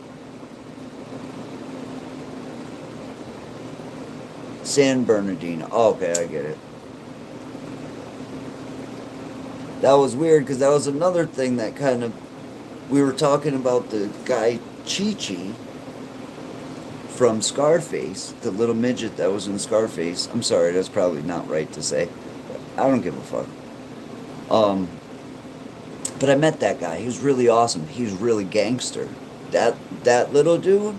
San Bernardino. Oh, okay, I get it. That was weird because that was another thing that kind of... We were talking about the guy Chi-Chi from Scarface, the little midget that was in Scarface. I'm sorry, that's probably not right to say. I don't give a fuck. But I met that guy. He was really awesome. He was really gangster. That little dude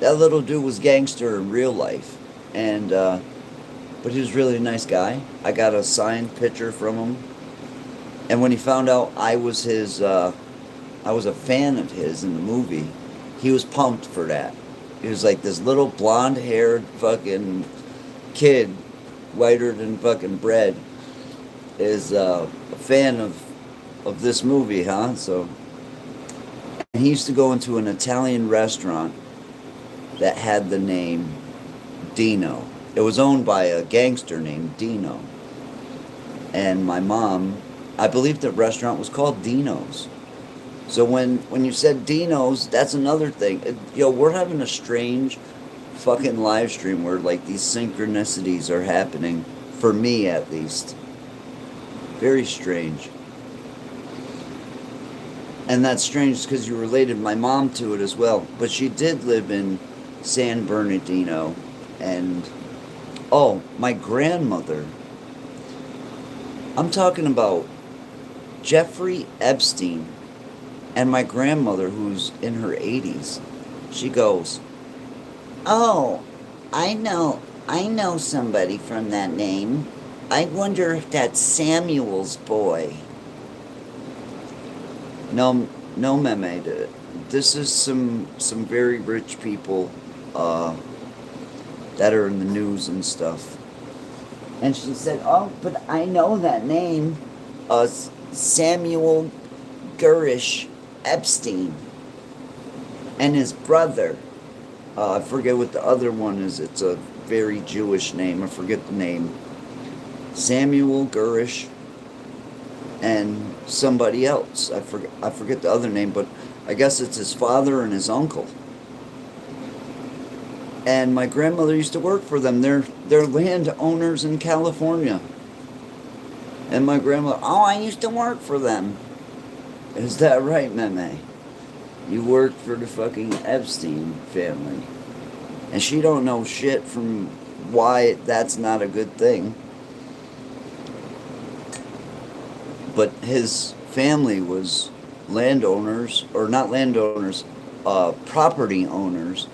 was gangster in real life. And but he was really a nice guy. I got a signed picture from him. And when he found out I was his I was a fan of his in the movie, he was pumped for that. He was like this little blonde-haired fucking kid, whiter than fucking bread, is a fan of this movie, huh? So, and he used to go into an Italian restaurant that had the name Dino. It was owned by a gangster named Dino. And my mom, I believe the restaurant was called Dino's. So when you said Dino's, that's another thing. We're having a strange fucking live stream where like these synchronicities are happening, for me at least. Very strange. And that's strange because you related my mom to it as well. But she did live in San Bernardino. And, oh, my grandmother. I'm talking about Jeffrey Epstein. And my grandmother, who's in her 80s, she goes, "Oh, I know somebody from that name. I wonder if that's Samuel's boy." No, meme. This is some very rich people that are in the news and stuff. And she said, "Oh, but I know that name, Samuel Gurish Epstein, and his brother. I forget what the other one is. It's a very Jewish name. I forget the name. Samuel Gurish and somebody else. I forget the other name, but I guess it's his father and his uncle. And my grandmother used to work for them. They're landowners in California. And my grandmother, oh, I used to work for them. Is that right, Meme? You worked for the fucking Epstein family. And she don't know shit from why that's not a good thing. But his family was landowners, or not landowners, property owners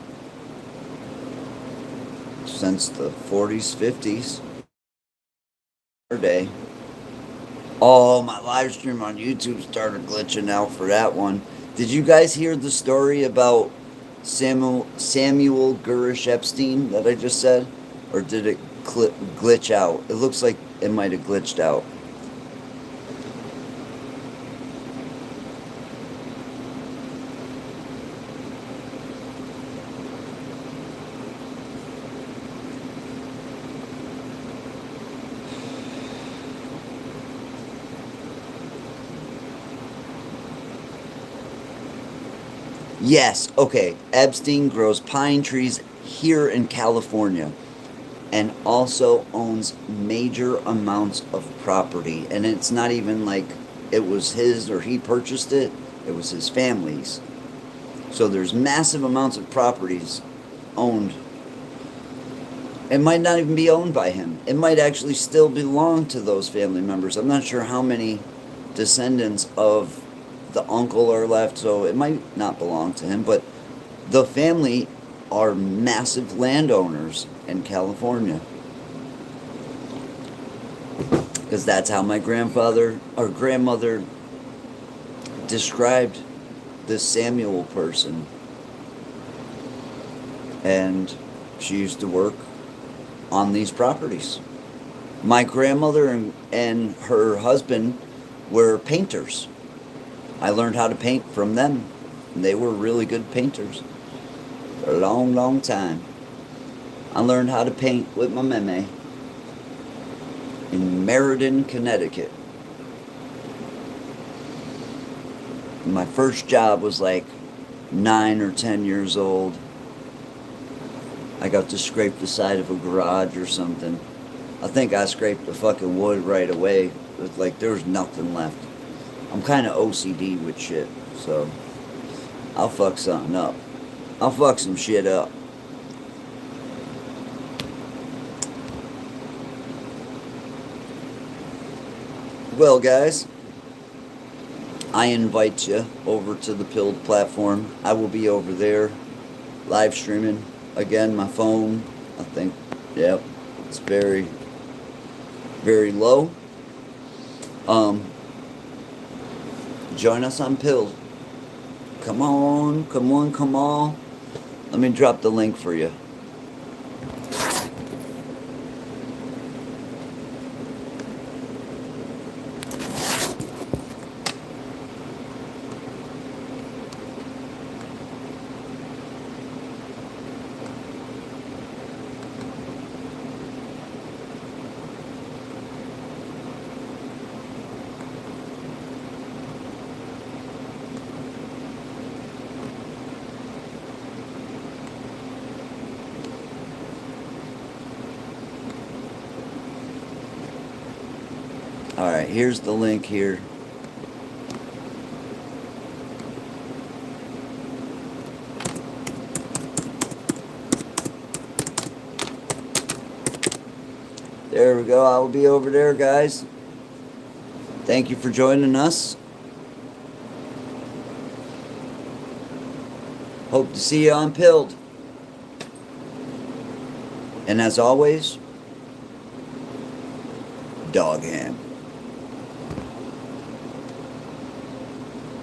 since the 40s, 50s. Day. Oh, my live stream on YouTube started glitching out for that one. Did you guys hear the story about Samuel Gurish Epstein that I just said? Or did it glitch out? It looks like it might have glitched out. Yes, okay. Epstein grows pine trees here in California and also owns major amounts of property. And it's not even like it was his or he purchased it, it was his family's. So there's massive amounts of properties owned. It might not even be owned by him. It might actually still belong to those family members. I'm not sure how many descendants of the uncle are left, so it might not belong to him, but the family are massive landowners in California. Because that's how my grandfather or grandmother described this Samuel person. And she used to work on these properties. My grandmother and her husband were painters. I learned how to paint from them. And they were really good painters for a long, long time. I learned how to paint with my meme in Meriden, Connecticut. My first job was like 9 or 10 years old. I got to scrape the side of a garage or something. I think I scraped the fucking wood right away. It was like there was nothing left. I'm kind of OCD with shit, so I'll fuck something up. I'll fuck some shit up. Well, guys, I invite you over to the Pilled platform. I will be over there live streaming. Again, my phone, I think, yep, it's very, very low. Join us on Pilled. Come on, come on, come on. Let me drop the link for you. Alright, here's the link here. There we go. I will be over there, guys. Thank you for joining us. Hope to see you on Pilled. And as always, dog ham.